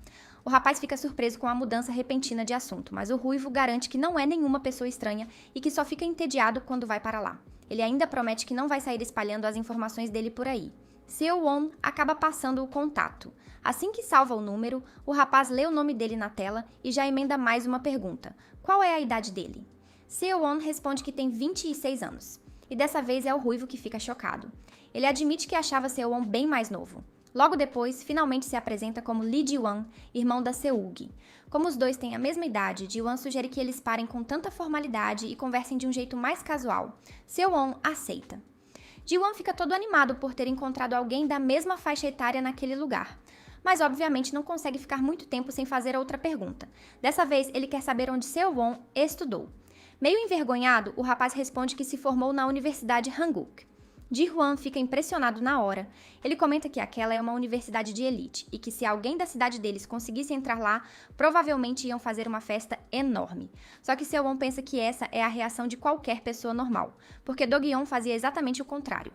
O rapaz fica surpreso com a mudança repentina de assunto, mas o Ruivo garante que não é nenhuma pessoa estranha e que só fica entediado quando vai para lá. Ele ainda promete que não vai sair espalhando as informações dele por aí. Seo-won acaba passando o contato. Assim que salva o número, o rapaz lê o nome dele na tela e já emenda mais uma pergunta. Qual é a idade dele? Seo-won responde que tem 26 anos. E dessa vez é o Ruivo que fica chocado. Ele admite que achava Seo-won bem mais novo. Logo depois, finalmente se apresenta como Lee Ji-won, irmão da Seug. Como os dois têm a mesma idade, Ji-won sugere que eles parem com tanta formalidade e conversem de um jeito mais casual. Seo-won aceita. Ji-won fica todo animado por ter encontrado alguém da mesma faixa etária naquele lugar. Mas obviamente não consegue ficar muito tempo sem fazer outra pergunta. Dessa vez, ele quer saber onde Seo-won estudou. Meio envergonhado, o rapaz responde que se formou na Universidade Hanguk. Ji-won fica impressionado na hora. Ele comenta que aquela é uma universidade de elite e que se alguém da cidade deles conseguisse entrar lá, provavelmente iam fazer uma festa enorme. Só que Seo-won pensa que essa é a reação de qualquer pessoa normal, porque Do-gyeon fazia exatamente o contrário.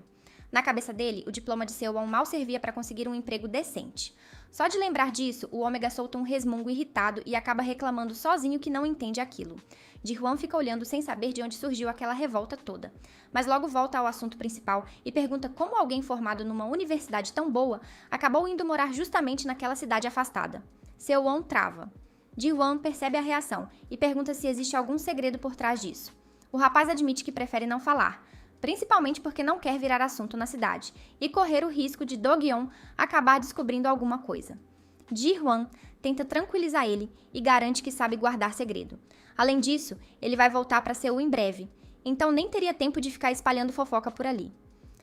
Na cabeça dele, o diploma de Seo-won mal servia para conseguir um emprego decente. Só de lembrar disso, o Ômega solta um resmungo irritado e acaba reclamando sozinho que não entende aquilo. Ji-won fica olhando sem saber de onde surgiu aquela revolta toda. Mas logo volta ao assunto principal e pergunta como alguém formado numa universidade tão boa acabou indo morar justamente naquela cidade afastada. Seo-won trava. Ji-won percebe a reação e pergunta se existe algum segredo por trás disso. O rapaz admite que prefere não falar, principalmente porque não quer virar assunto na cidade e correr o risco de Do-gyeon acabar descobrindo alguma coisa. Ji-won tenta tranquilizar ele e garante que sabe guardar segredo. Além disso, ele vai voltar para Seul em breve, então nem teria tempo de ficar espalhando fofoca por ali.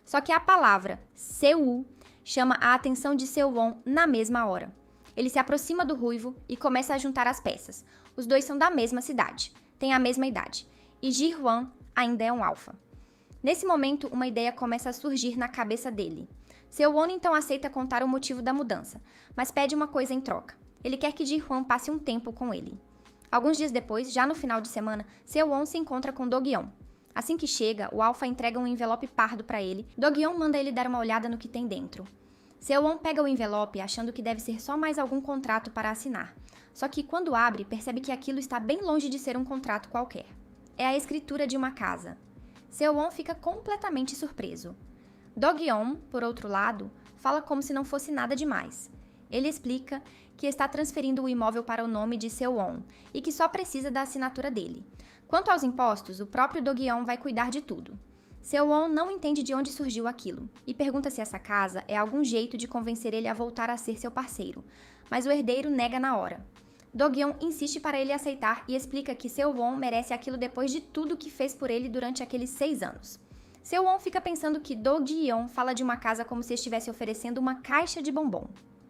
Só que a palavra Seul chama a atenção de Seo-won na mesma hora. Ele se aproxima do Ruivo e começa a juntar as peças. Os dois são da mesma cidade, têm a mesma idade, e Ji-won ainda é um alfa. Nesse momento, uma ideia começa a surgir na cabeça dele. Seo-won então aceita contar o motivo da mudança, mas pede uma coisa em troca. Ele quer que Ji-won passe um tempo com ele. Alguns dias depois, já no final de semana, Seo-won se encontra com Do-gyeon. Assim que chega, o alfa entrega um envelope pardo para ele. Do-gyeon manda ele dar uma olhada no que tem dentro. Seo-won pega o envelope achando que deve ser só mais algum contrato para assinar. Só que quando abre, percebe que aquilo está bem longe de ser um contrato qualquer. É a escritura de uma casa. Seo-won fica completamente surpreso. Do-gyeon, por outro lado, fala como se não fosse nada demais. Ele explica que está transferindo o imóvel para o nome de Seo-won e que só precisa da assinatura dele. Quanto aos impostos, o próprio Do-gyeon vai cuidar de tudo. Seo-won não entende de onde surgiu aquilo e pergunta se essa casa é algum jeito de convencer ele a voltar a ser seu parceiro, mas o herdeiro nega na hora. Do-gyeon insiste para ele aceitar e explica que Seo-won merece aquilo depois de tudo que fez por ele durante aqueles 6 anos. Seo-won fica pensando que Do-gyeon fala de uma casa como se estivesse oferecendo uma caixa de bombom.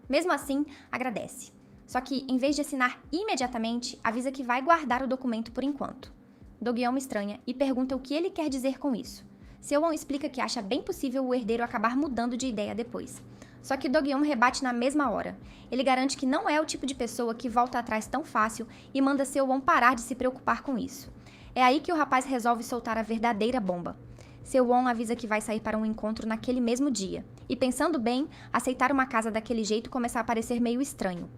Mesmo assim, agradece. Só que, em vez de assinar imediatamente, avisa que vai guardar o documento por enquanto. Do-gyeon estranha e pergunta o que ele quer dizer com isso. Seo-won explica que acha bem possível o herdeiro acabar mudando de ideia depois. Só que Do-gyeon rebate na mesma hora. Ele garante que não é o tipo de pessoa que volta atrás tão fácil e manda Seo-won parar de se preocupar com isso. É aí que o rapaz resolve soltar a verdadeira bomba. Seo-won avisa que vai sair para um encontro naquele mesmo dia. E pensando bem, aceitar uma casa daquele jeito começa a parecer meio estranho.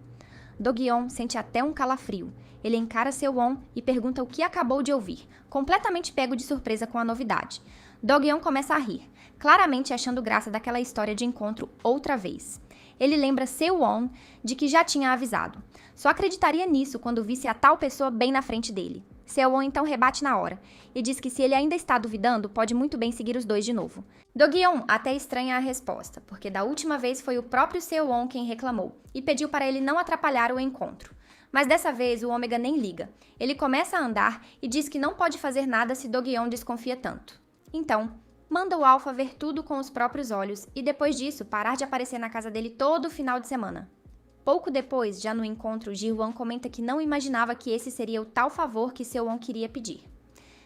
Do-gyeon sente até um calafrio. Ele encara Seo-won e pergunta o que acabou de ouvir, completamente pego de surpresa com a novidade. Do-gyeon começa a rir, claramente achando graça daquela história de encontro outra vez. Ele lembra Seo-won de que já tinha avisado. Só acreditaria nisso quando visse a tal pessoa bem na frente dele. Seo-won então rebate na hora e diz que se ele ainda está duvidando, pode muito bem seguir os dois de novo. Do-gyeon até estranha a resposta, porque da última vez foi o próprio Seo-won quem reclamou e pediu para ele não atrapalhar o encontro. Mas dessa vez o Ômega nem liga. Ele começa a andar e diz que não pode fazer nada se Do-gyeon desconfia tanto. Então, manda o Alpha ver tudo com os próprios olhos e depois disso parar de aparecer na casa dele todo final de semana. Pouco depois, já no encontro, Ji-hwan comenta que não imaginava que esse seria o tal favor que Seo-won queria pedir.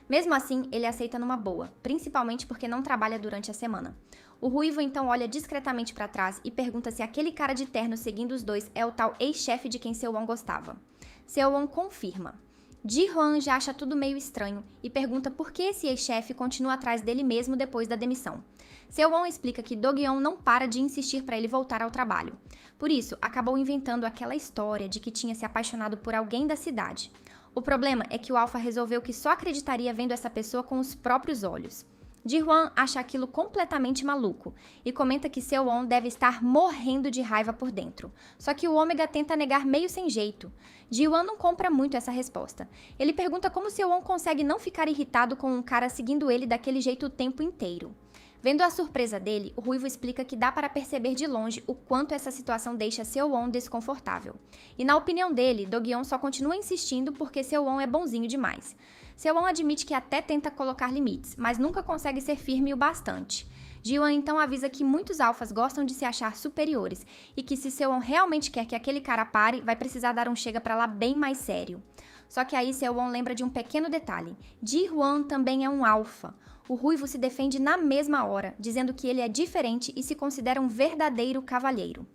Mesmo assim, ele aceita numa boa, principalmente porque não trabalha durante a semana. O ruivo então olha discretamente para trás e pergunta se aquele cara de terno seguindo os dois é o tal ex-chefe de quem Seo-won gostava. Seo-won confirma. Ji-hwan já acha tudo meio estranho e pergunta por que esse ex-chefe continua atrás dele mesmo depois da demissão. Seo-won explica que Do-gyeon não para de insistir para ele voltar ao trabalho. Por isso, acabou inventando aquela história de que tinha se apaixonado por alguém da cidade. O problema é que o Alpha resolveu que só acreditaria vendo essa pessoa com os próprios olhos. Ji-hwan acha aquilo completamente maluco e comenta que Seo-won deve estar morrendo de raiva por dentro. Só que o Ômega tenta negar meio sem jeito. Ji-hwan não compra muito essa resposta. Ele pergunta como Seo-won consegue não ficar irritado com um cara seguindo ele daquele jeito o tempo inteiro. Vendo a surpresa dele, o ruivo explica que dá para perceber de longe o quanto essa situação deixa Seo-won desconfortável. E na opinião dele, Do-gyeon só continua insistindo porque Seo-won é bonzinho demais. Seo-won admite que até tenta colocar limites, mas nunca consegue ser firme o bastante. Ji-hwan então avisa que muitos alfas gostam de se achar superiores e que se Seo-won realmente quer que aquele cara pare, vai precisar dar um chega pra lá bem mais sério. Só que aí Seo-won lembra de um pequeno detalhe. Ji-hwan também é um alfa. O ruivo se defende na mesma hora, dizendo que ele é diferente e se considera um verdadeiro cavalheiro.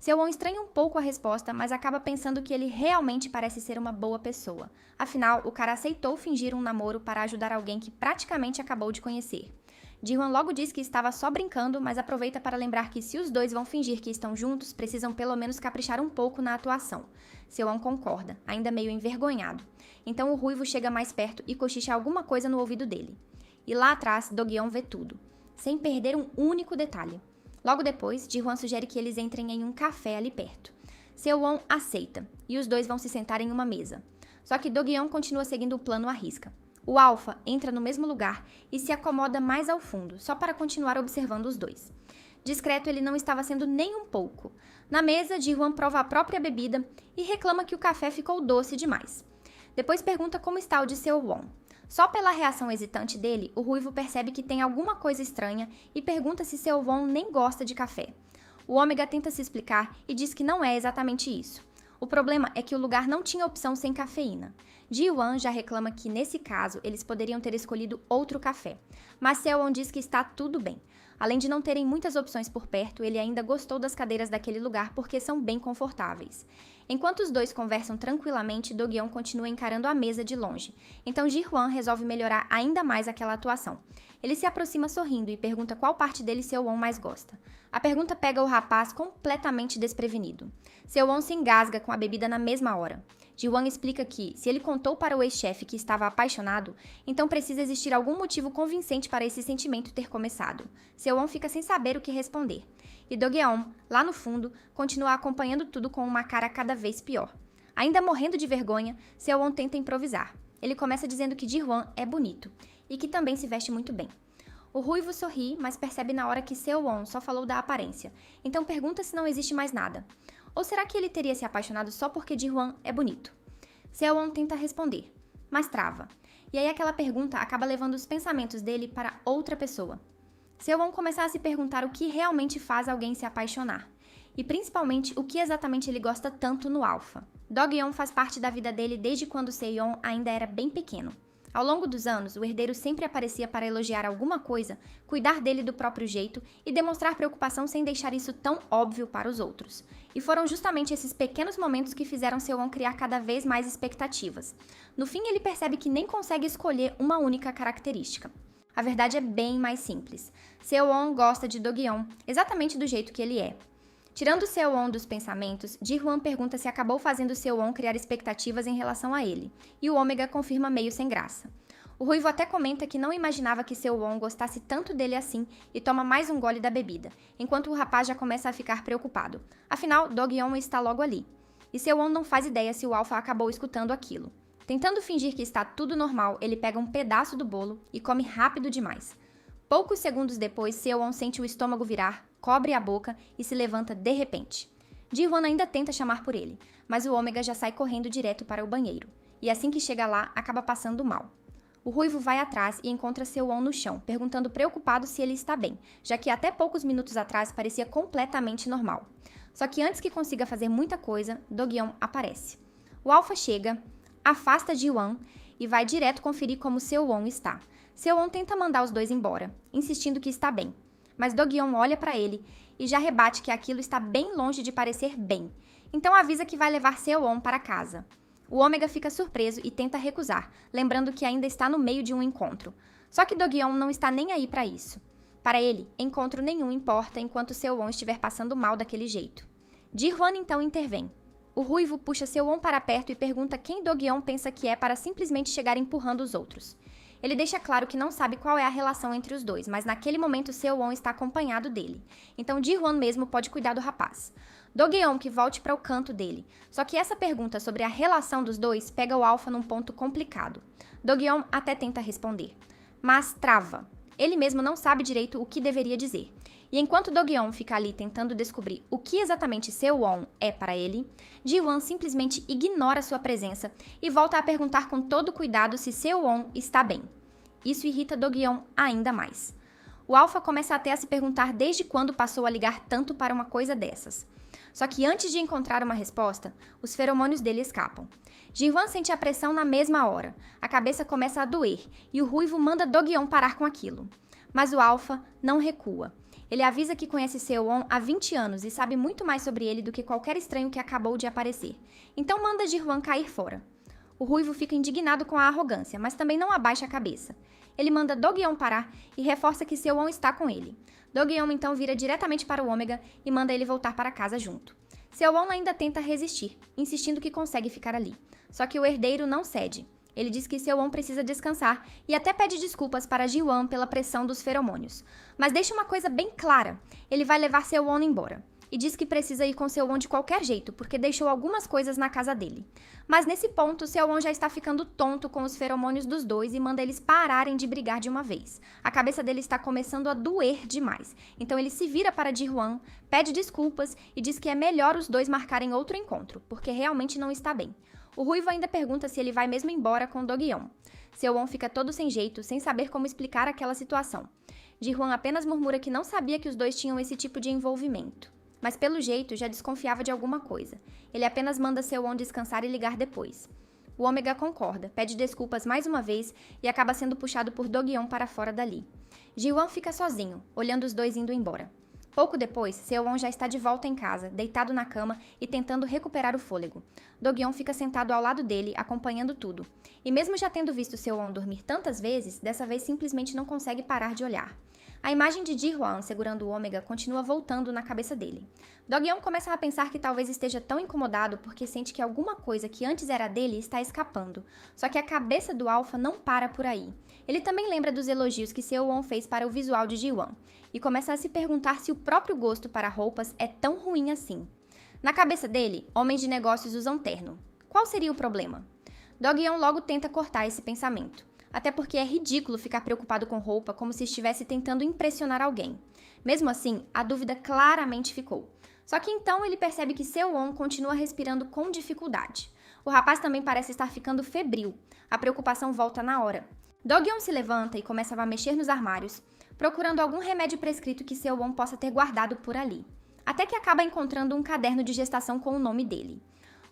Seo-won estranha um pouco a resposta, mas acaba pensando que ele realmente parece ser uma boa pessoa. Afinal, o cara aceitou fingir um namoro para ajudar alguém que praticamente acabou de conhecer. Ji-hwan logo diz que estava só brincando, mas aproveita para lembrar que se os dois vão fingir que estão juntos, precisam pelo menos caprichar um pouco na atuação. Seo-won concorda, ainda meio envergonhado. Então o ruivo chega mais perto e cochicha alguma coisa no ouvido dele. E lá atrás, Do-gyeon vê tudo, sem perder um único detalhe. Logo depois, Ji-hwan sugere que eles entrem em um café ali perto. Seo-won aceita, e os dois vão se sentar em uma mesa. Só que Do-gyeon continua seguindo o plano à risca. O Alpha entra no mesmo lugar e se acomoda mais ao fundo, só para continuar observando os dois. Discreto ele não estava sendo nem um pouco. Na mesa, Ji-hwan prova a própria bebida e reclama que o café ficou doce demais. Depois pergunta como está o de Seo-won. Só pela reação hesitante dele, o ruivo percebe que tem alguma coisa estranha e pergunta se Seo-won nem gosta de café. O Ômega tenta se explicar e diz que não é exatamente isso. O problema é que o lugar não tinha opção sem cafeína. Ji-hwan já reclama que, nesse caso, eles poderiam ter escolhido outro café. Mas Seo-won diz que está tudo bem. Além de não terem muitas opções por perto, ele ainda gostou das cadeiras daquele lugar porque são bem confortáveis. Enquanto os dois conversam tranquilamente, Do-gyeon continua encarando a mesa de longe. Então Ji-hwan resolve melhorar ainda mais aquela atuação. Ele se aproxima sorrindo e pergunta qual parte dele Seo-won mais gosta. A pergunta pega o rapaz completamente desprevenido. Seo-won se engasga com a bebida na mesma hora. Ji-hwan explica que, se ele contou para o ex-chefe que estava apaixonado, então precisa existir algum motivo convincente para esse sentimento ter começado. Seo-won fica sem saber o que responder. E Do-gyeon, lá no fundo, continua acompanhando tudo com uma cara cada vez pior. Ainda morrendo de vergonha, Seo-won tenta improvisar. Ele começa dizendo que Ji-hwan é bonito e que também se veste muito bem. O ruivo sorri, mas percebe na hora que Seo-won só falou da aparência, então pergunta se não existe mais nada. Ou será que ele teria se apaixonado só porque Ji-hwan é bonito? Seo-won tenta responder, mas trava. E aí aquela pergunta acaba levando os pensamentos dele para outra pessoa. Seo-won começa a se perguntar o que realmente faz alguém se apaixonar. E principalmente o que exatamente ele gosta tanto no Alpha. Do-gyeon faz parte da vida dele desde quando Se-yeon ainda era bem pequeno. Ao longo dos anos, o herdeiro sempre aparecia para elogiar alguma coisa, cuidar dele do próprio jeito e demonstrar preocupação sem deixar isso tão óbvio para os outros. E foram justamente esses pequenos momentos que fizeram Seo-won criar cada vez mais expectativas. No fim, ele percebe que nem consegue escolher uma única característica. A verdade é bem mais simples. Seo-won gosta de Do-gyeon, exatamente do jeito que ele é. Tirando Seo-won dos pensamentos, Ji-hwan pergunta se acabou fazendo Seo-won criar expectativas em relação a ele, e o Ômega confirma meio sem graça. O ruivo até comenta que não imaginava que Seo-won gostasse tanto dele assim e toma mais um gole da bebida, enquanto o rapaz já começa a ficar preocupado. Afinal, Do-gyeon está logo ali. E Seo-won não faz ideia se o Alpha acabou escutando aquilo. Tentando fingir que está tudo normal, ele pega um pedaço do bolo e come rápido demais. Poucos segundos depois, Seo-won sente o estômago virar, cobre a boca e se levanta de repente. Ji-hwan ainda tenta chamar por ele, mas o Ômega já sai correndo direto para o banheiro, e assim que chega lá, acaba passando mal. O Ruivo vai atrás e encontra Seo-won no chão, perguntando preocupado se ele está bem, já que até poucos minutos atrás parecia completamente normal. Só que antes que consiga fazer muita coisa, Do-gyeon aparece. O Alpha chega, afasta Ji-hwan e vai direto conferir como Seo-won está. Seo-won tenta mandar os dois embora, insistindo que está bem, mas Do-gyeon olha para ele e já rebate que aquilo está bem longe de parecer bem, então avisa que vai levar Seo-won para casa. O Ômega fica surpreso e tenta recusar, lembrando que ainda está no meio de um encontro. Só que Do-gyeon não está nem aí para isso. Para ele, encontro nenhum importa enquanto Seo-won estiver passando mal daquele jeito. Ji-hwan então intervém. O Ruivo puxa Seo-won para perto e pergunta quem Do-gyeon pensa que é para simplesmente chegar empurrando os outros. Ele deixa claro que não sabe qual é a relação entre os dois, mas naquele momento Seo-won está acompanhado dele. Então Ji-hwan mesmo pode cuidar do rapaz. Do-gyeon que volte para o canto dele. Só que essa pergunta sobre a relação dos dois pega o Alpha num ponto complicado. Do-gyeon até tenta responder, mas trava. Ele mesmo não sabe direito o que deveria dizer. E enquanto Do-gyeon fica ali tentando descobrir o que exatamente Seo-won é para ele, Ji-hwan simplesmente ignora sua presença e volta a perguntar com todo cuidado se Seo-won está bem. Isso irrita Do-gyeon ainda mais. O Alpha começa até a se perguntar desde quando passou a ligar tanto para uma coisa dessas. Só que antes de encontrar uma resposta, os feromônios dele escapam. Ji-hwan sente a pressão na mesma hora, a cabeça começa a doer e o Ruivo manda Do-gyeon parar com aquilo. Mas o Alpha não recua. Ele avisa que conhece Seo-won há 20 anos e sabe muito mais sobre ele do que qualquer estranho que acabou de aparecer. Então manda Ji-hwan cair fora. O Ruivo fica indignado com a arrogância, mas também não abaixa a cabeça. Ele manda Do-gyeon parar e reforça que Seo-won está com ele. Do-gyeon então vira diretamente para o Ômega e manda ele voltar para casa junto. Seo-won ainda tenta resistir, insistindo que consegue ficar ali. Só que o herdeiro não cede. Ele diz que Seo-won precisa descansar e até pede desculpas para Ji-hwan pela pressão dos feromônios. Mas deixa uma coisa bem clara, ele vai levar Seo-won embora. E diz que precisa ir com Seo-won de qualquer jeito, porque deixou algumas coisas na casa dele. Mas nesse ponto, Seo-won já está ficando tonto com os feromônios dos dois e manda eles pararem de brigar de uma vez. A cabeça dele está começando a doer demais. Então ele se vira para Ji-hwan, pede desculpas e diz que é melhor os dois marcarem outro encontro, porque realmente não está bem. O Ruivo ainda pergunta se ele vai mesmo embora com Do-gyeon. Seo-won fica todo sem jeito, sem saber como explicar aquela situação. Ji-hwan apenas murmura que não sabia que os dois tinham esse tipo de envolvimento. Mas pelo jeito já desconfiava de alguma coisa. Ele apenas manda Seo-won descansar e ligar depois. O Ômega concorda, pede desculpas mais uma vez e acaba sendo puxado por Do-gyeon para fora dali. Ji-hwan fica sozinho, olhando os dois indo embora. Pouco depois, Seo-won já está de volta em casa, deitado na cama e tentando recuperar o fôlego. Do-gyeon fica sentado ao lado dele, acompanhando tudo. E mesmo já tendo visto Seo-won dormir tantas vezes, dessa vez simplesmente não consegue parar de olhar. A imagem de Ji-hwan segurando o Ômega continua voltando na cabeça dele. Do-gyeon começa a pensar que talvez esteja tão incomodado porque sente que alguma coisa que antes era dele está escapando. Só que a cabeça do Alpha não para por aí. Ele também lembra dos elogios que Seo-won fez para o visual de Ji-hwan e começa a se perguntar se o próprio gosto para roupas é tão ruim assim. Na cabeça dele, homens de negócios usam terno. Qual seria o problema? Do-gyeon logo tenta cortar esse pensamento. Até porque é ridículo ficar preocupado com roupa como se estivesse tentando impressionar alguém. Mesmo assim, a dúvida claramente ficou. Só que então ele percebe que Seo-won continua respirando com dificuldade. O rapaz também parece estar ficando febril. A preocupação volta na hora. Do-gyeon se levanta e começa a mexer nos armários, procurando algum remédio prescrito que Seo-won possa ter guardado por ali. Até que acaba encontrando um caderno de gestação com o nome dele.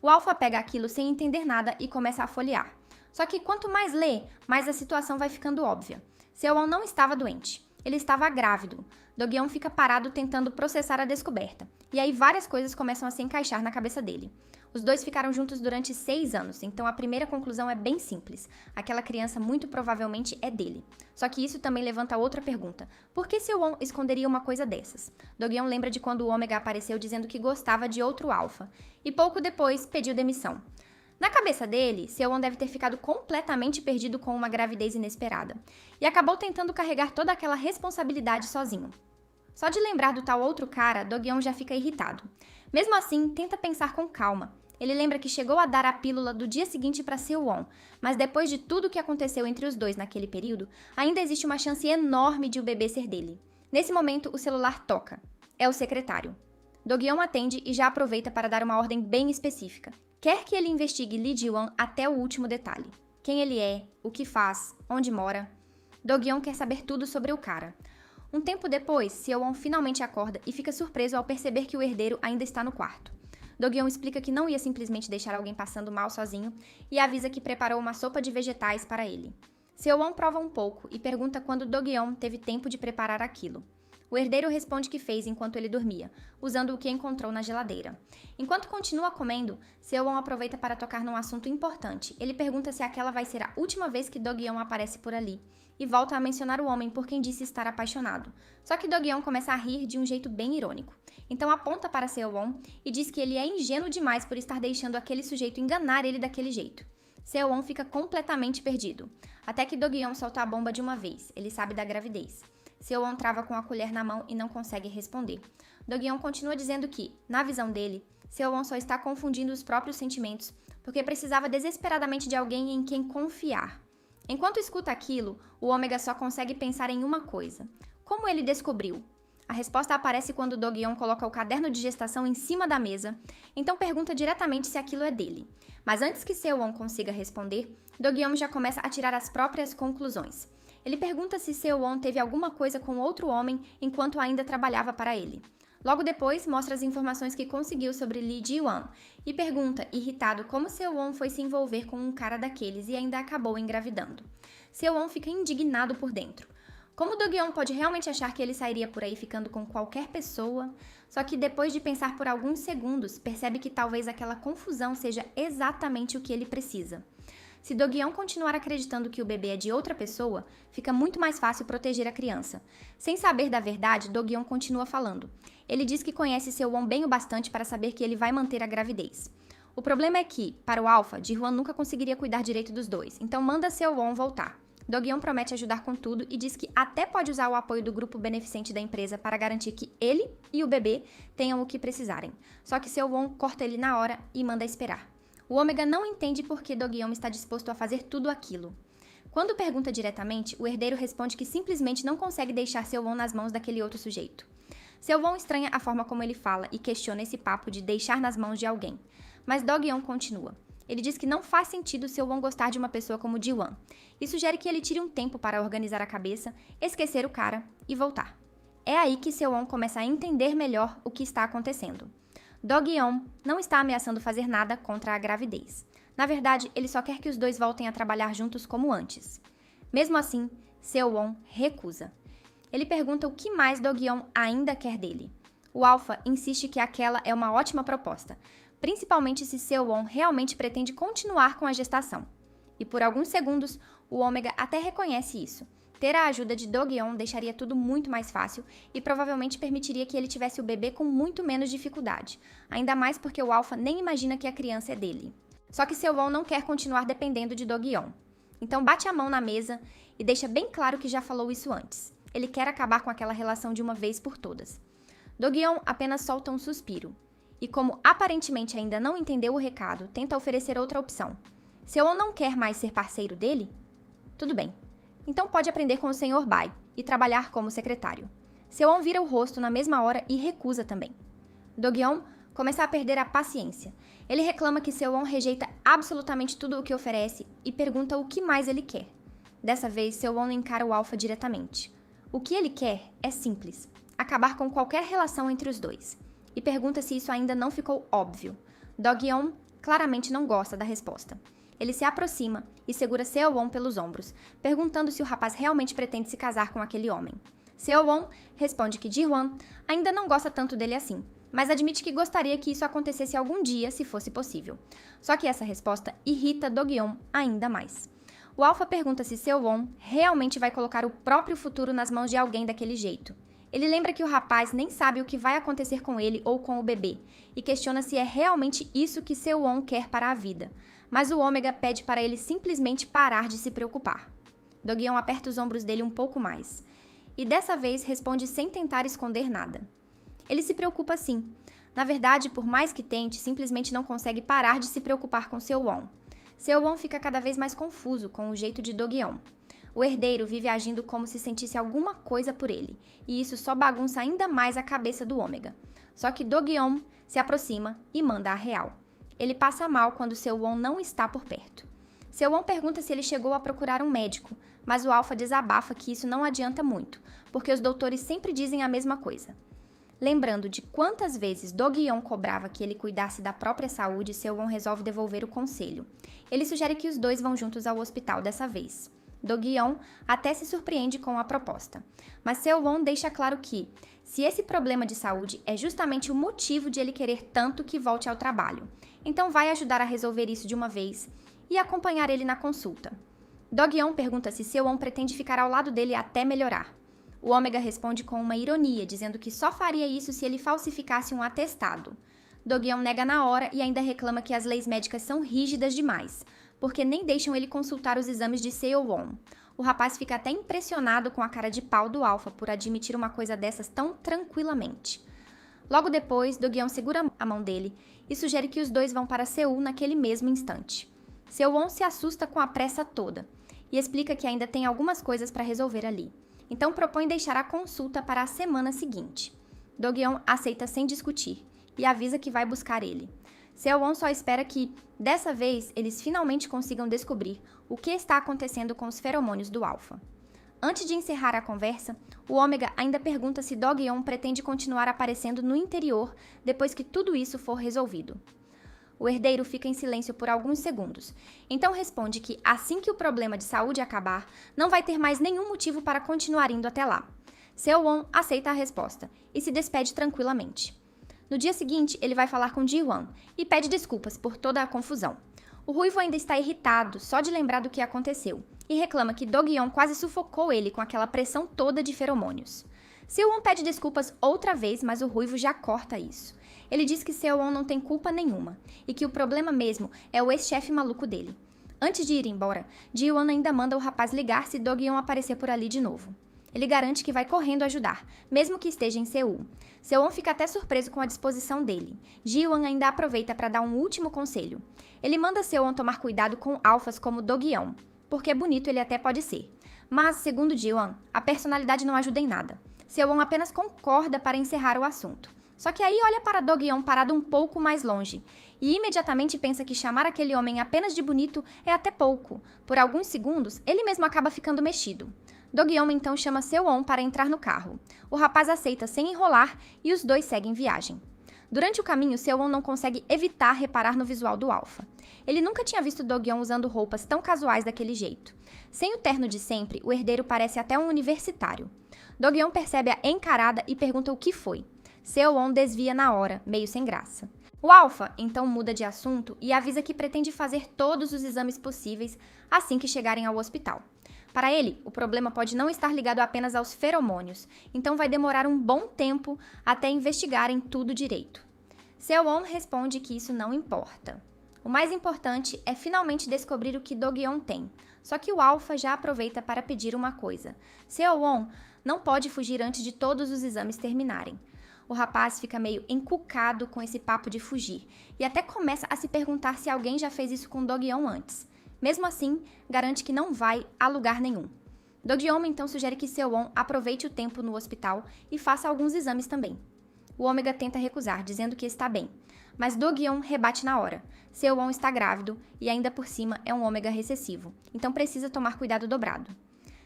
O Alpha pega aquilo sem entender nada e começa a folhear. Só que quanto mais lê, mais a situação vai ficando óbvia. Seo-won não estava doente. Ele estava grávido. Do-gyeon fica parado tentando processar a descoberta. E aí várias coisas começam a se encaixar na cabeça dele. Os dois ficaram juntos durante 6 anos, então a primeira conclusão é bem simples. Aquela criança muito provavelmente é dele. Só que isso também levanta outra pergunta. Por que Seo-won esconderia uma coisa dessas? Do-gyeon lembra de quando o Ômega apareceu dizendo que gostava de outro Alpha. E pouco depois pediu demissão. Na cabeça dele, Seo-won deve ter ficado completamente perdido com uma gravidez inesperada. E acabou tentando carregar toda aquela responsabilidade sozinho. Só de lembrar do tal outro cara, Do-gyeon já fica irritado. Mesmo assim, tenta pensar com calma. Ele lembra que chegou a dar a pílula do dia seguinte para Seo-won, mas depois de tudo o que aconteceu entre os dois naquele período, ainda existe uma chance enorme de o bebê ser dele. Nesse momento, o celular toca. É o secretário. Do-hyeon atende e já aproveita para dar uma ordem bem específica. Quer que ele investigue Lee Ji-won até o último detalhe. Quem ele é, o que faz, onde mora. Do-hyeon quer saber tudo sobre o cara. Um tempo depois, Seo-won finalmente acorda e fica surpreso ao perceber que o herdeiro ainda está no quarto. Do-hyeon explica que não ia simplesmente deixar alguém passando mal sozinho e avisa que preparou uma sopa de vegetais para ele. Seo-won prova um pouco e pergunta quando Do-hyeon teve tempo de preparar aquilo. O herdeiro responde que fez enquanto ele dormia, usando o que encontrou na geladeira. Enquanto continua comendo, Seo-won aproveita para tocar num assunto importante. Ele pergunta se aquela vai ser a última vez que Do-hyeon aparece por ali, e volta a mencionar o homem por quem disse estar apaixonado. Só que Do-hyeon começa a rir de um jeito bem irônico. Então aponta para Seo-won e diz que ele é ingênuo demais por estar deixando aquele sujeito enganar ele daquele jeito. Seo-won fica completamente perdido, até que Do-hyeon solta a bomba de uma vez. Ele sabe da gravidez. Seo-won trava com a colher na mão e não consegue responder. Do-hyeon continua dizendo que, na visão dele, Seo-won só está confundindo os próprios sentimentos porque precisava desesperadamente de alguém em quem confiar. Enquanto escuta aquilo, o Ômega só consegue pensar em uma coisa. Como ele descobriu? A resposta aparece quando Do-hyeon coloca o caderno de gestação em cima da mesa, então pergunta diretamente se aquilo é dele. Mas antes que Seo-won consiga responder, Do-hyeon já começa a tirar as próprias conclusões. Ele pergunta se Seo-won teve alguma coisa com outro homem enquanto ainda trabalhava para ele. Logo depois, mostra as informações que conseguiu sobre Lee Ji-won e pergunta, irritado, como Seo-won foi se envolver com um cara daqueles e ainda acabou engravidando. Seo-won fica indignado por dentro. Como Do-hyeon pode realmente achar que ele sairia por aí ficando com qualquer pessoa? Só que depois de pensar por alguns segundos, percebe que talvez aquela confusão seja exatamente o que ele precisa. Se Do-hyeon continuar acreditando que o bebê é de outra pessoa, fica muito mais fácil proteger a criança. Sem saber da verdade, Do-hyeon continua falando. Ele diz que conhece Seo-won bem o bastante para saber que ele vai manter a gravidez. O problema é que, para o Alpha, Ji-hwan nunca conseguiria cuidar direito dos dois, então manda Seo-won voltar. Do-hyeon promete ajudar com tudo e diz que até pode usar o apoio do grupo beneficente da empresa para garantir que ele e o bebê tenham o que precisarem. Só que Seo-won corta ele na hora e manda esperar. O Ômega não entende por que Do-hyeon está disposto a fazer tudo aquilo. Quando pergunta diretamente, o herdeiro responde que simplesmente não consegue deixar Seo-won nas mãos daquele outro sujeito. Seo-won estranha a forma como ele fala e questiona esse papo de deixar nas mãos de alguém. Mas Do-hyeon continua. Ele diz que não faz sentido Seo-won gostar de uma pessoa como Ji-won, e sugere que ele tire um tempo para organizar a cabeça, esquecer o cara e voltar. É aí que Seo-won começa a entender melhor o que está acontecendo. Do-hyeon não está ameaçando fazer nada contra a gravidez. Na verdade, ele só quer que os dois voltem a trabalhar juntos como antes. Mesmo assim, Seo-won recusa. Ele pergunta o que mais Do-hyeon ainda quer dele. O Alpha insiste que aquela é uma ótima proposta, principalmente se Seo-won realmente pretende continuar com a gestação. E por alguns segundos, o Ômega até reconhece isso. Ter a ajuda de Do-hyeon deixaria tudo muito mais fácil e provavelmente permitiria que ele tivesse o bebê com muito menos dificuldade, ainda mais porque o Alpha nem imagina que a criança é dele. Só que Seo-won não quer continuar dependendo de Do-hyeon. Então bate a mão na mesa e deixa bem claro que já falou isso antes. Ele quer acabar com aquela relação de uma vez por todas. Do-hyeon apenas solta um suspiro. E como aparentemente ainda não entendeu o recado, tenta oferecer outra opção. Seo-won não quer mais ser parceiro dele? Tudo bem. Então pode aprender com o Sr. Bai e trabalhar como secretário. Seo-won vira o rosto na mesma hora e recusa também. Do-hyeon começa a perder a paciência. Ele reclama que Seo-won rejeita absolutamente tudo o que oferece e pergunta o que mais ele quer. Dessa vez, Seo-won encara o Alpha diretamente. O que ele quer é simples, acabar com qualquer relação entre os dois. E pergunta se isso ainda não ficou óbvio. Do-hyeon claramente não gosta da resposta. Ele se aproxima e segura Seo-won pelos ombros, perguntando se o rapaz realmente pretende se casar com aquele homem. Seo-won responde que Ji-hwan ainda não gosta tanto dele assim, mas admite que gostaria que isso acontecesse algum dia, se fosse possível. Só que essa resposta irrita Do-hyeon ainda mais. O Alpha pergunta se Seo-won realmente vai colocar o próprio futuro nas mãos de alguém daquele jeito. Ele lembra que o rapaz nem sabe o que vai acontecer com ele ou com o bebê, e questiona se é realmente isso que Seo-won quer para a vida. Mas o Ômega pede para ele simplesmente parar de se preocupar. Do-hyeon aperta os ombros dele um pouco mais. E dessa vez responde sem tentar esconder nada. Ele se preocupa sim. Na verdade, por mais que tente, simplesmente não consegue parar de se preocupar com Seo-won. Seo-won fica cada vez mais confuso com o jeito de Do-hyeon. O herdeiro vive agindo como se sentisse alguma coisa por ele, e isso só bagunça ainda mais a cabeça do Ômega. Só que Do-Gyeon se aproxima e manda a real. Ele passa mal quando Seo-won não está por perto. Seo-won pergunta se ele chegou a procurar um médico, mas o Alpha desabafa que isso não adianta muito, porque os doutores sempre dizem a mesma coisa. Lembrando de quantas vezes Do-Gyeon cobrava que ele cuidasse da própria saúde, Seo-won resolve devolver o conselho. Ele sugere que os dois vão juntos ao hospital dessa vez. Do-Gyeon até se surpreende com a proposta, mas Seo-won deixa claro que, se esse problema de saúde é justamente o motivo de ele querer tanto que volte ao trabalho, então vai ajudar a resolver isso de uma vez e acompanhar ele na consulta. Do-Gyeon pergunta se Seo-won pretende ficar ao lado dele até melhorar. O Ômega responde com uma ironia, dizendo que só faria isso se ele falsificasse um atestado. Do-Gyeon nega na hora e ainda reclama que as leis médicas são rígidas demais, porque nem deixam ele consultar os exames de Seo-won. O rapaz fica até impressionado com a cara de pau do Alpha por admitir uma coisa dessas tão tranquilamente. Logo depois, Do-Gyeon segura a mão dele e sugere que os dois vão para Seul naquele mesmo instante. Seo-won se assusta com a pressa toda e explica que ainda tem algumas coisas para resolver ali. Então propõe deixar a consulta para a semana seguinte. Do-Gyeon aceita sem discutir e avisa que vai buscar ele. Seo-won só espera que, dessa vez, eles finalmente consigam descobrir o que está acontecendo com os feromônios do Alpha. Antes de encerrar a conversa, o Ômega ainda pergunta se Do-Gyeon pretende continuar aparecendo no interior depois que tudo isso for resolvido. O herdeiro fica em silêncio por alguns segundos, então responde que assim que o problema de saúde acabar, não vai ter mais nenhum motivo para continuar indo até lá. Seo-won aceita a resposta e se despede tranquilamente. No dia seguinte, ele vai falar com Ji-won e pede desculpas por toda a confusão. O ruivo ainda está irritado só de lembrar do que aconteceu e reclama que Do-Gyeon quase sufocou ele com aquela pressão toda de feromônios. Seo-won pede desculpas outra vez, mas o ruivo já corta isso. Ele diz que Seo-won não tem culpa nenhuma e que o problema mesmo é o ex-chefe maluco dele. Antes de ir embora, Ji-won ainda manda o rapaz ligar se Do-Gyeon aparecer por ali de novo. Ele garante que vai correndo ajudar, mesmo que esteja em Seul. Seo-won fica até surpreso com a disposição dele. Ji-won ainda aproveita para dar um último conselho. Ele manda Seo-won tomar cuidado com alfas como Do-Gyeon, porque bonito ele até pode ser. Mas, segundo Ji-won, a personalidade não ajuda em nada. Seo-won apenas concorda para encerrar o assunto. Só que aí olha para Do-Gyeon parado um pouco mais longe, e imediatamente pensa que chamar aquele homem apenas de bonito é até pouco. Por alguns segundos, ele mesmo acaba ficando mexido. Do-Gyeon então chama Seo-won para entrar no carro. O rapaz aceita sem enrolar e os dois seguem viagem. Durante o caminho, Seo-won não consegue evitar reparar no visual do Alpha. Ele nunca tinha visto Do-Gyeon usando roupas tão casuais daquele jeito. Sem o terno de sempre, o herdeiro parece até um universitário. Do-Gyeon percebe a encarada e pergunta o que foi. Seo-won desvia na hora, meio sem graça. O Alpha então muda de assunto e avisa que pretende fazer todos os exames possíveis assim que chegarem ao hospital. Para ele, o problema pode não estar ligado apenas aos feromônios, então vai demorar um bom tempo até investigarem tudo direito. Seo-won responde que isso não importa. O mais importante é finalmente descobrir o que Do-Gyeon tem. Só que o Alpha já aproveita para pedir uma coisa. Seo-won não pode fugir antes de todos os exames terminarem. O rapaz fica meio encucado com esse papo de fugir e até começa a se perguntar se alguém já fez isso com Do-Gyeon antes. Mesmo assim, garante que não vai a lugar nenhum. Do-Gyeon então sugere que Seo-won aproveite o tempo no hospital e faça alguns exames também. O Ômega tenta recusar, dizendo que está bem, mas Do-Gyeon rebate na hora. Seo-won está grávido e ainda por cima é um Ômega recessivo, então precisa tomar cuidado dobrado.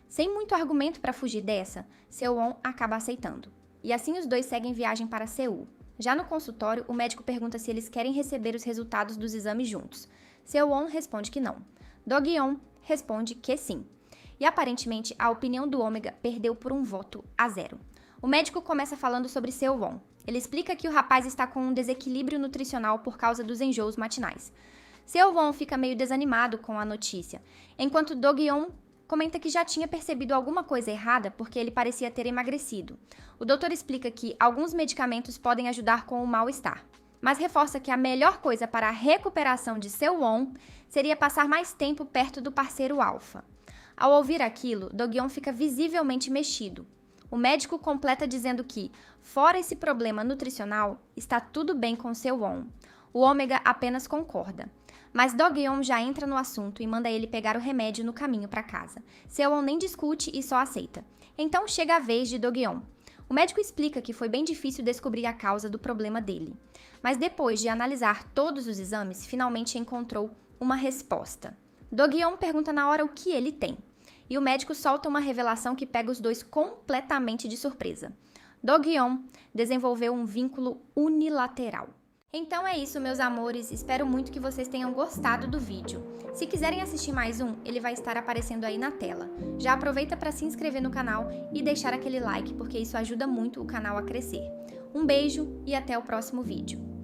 Sem muito argumento para fugir dessa, Seo-won acaba aceitando. E assim os dois seguem viagem para Seul. Já no consultório, o médico pergunta se eles querem receber os resultados dos exames juntos. Seo-won responde que não. Do-Gyeon responde que sim. E aparentemente a opinião do Ômega perdeu por 1-0. O médico começa falando sobre Seo-won. Ele explica que o rapaz está com um desequilíbrio nutricional por causa dos enjoos matinais. Seo-won fica meio desanimado com a notícia, enquanto Do-Gyeon comenta que já tinha percebido alguma coisa errada porque ele parecia ter emagrecido. O doutor explica que alguns medicamentos podem ajudar com o mal-estar, mas reforça que a melhor coisa para a recuperação de Seo-won seria passar mais tempo perto do parceiro Alpha. Ao ouvir aquilo, Do-Gyeon fica visivelmente mexido. O médico completa dizendo que, fora esse problema nutricional, está tudo bem com Seo-won. O Ômega apenas concorda. Mas Do-gyeon já entra no assunto e manda ele pegar o remédio no caminho para casa. Seo-won nem discute e só aceita. Então chega a vez de Do-gyeon. O médico explica que foi bem difícil descobrir a causa do problema dele. Mas depois de analisar todos os exames, finalmente encontrou uma resposta. Do-gyeon pergunta na hora o que ele tem. E o médico solta uma revelação que pega os dois completamente de surpresa. Do-gyeon desenvolveu um vínculo unilateral. Então é isso, meus amores, espero muito que vocês tenham gostado do vídeo. Se quiserem assistir mais um, ele vai estar aparecendo aí na tela. Já aproveita para se inscrever no canal e deixar aquele like, porque isso ajuda muito o canal a crescer. Um beijo e até o próximo vídeo.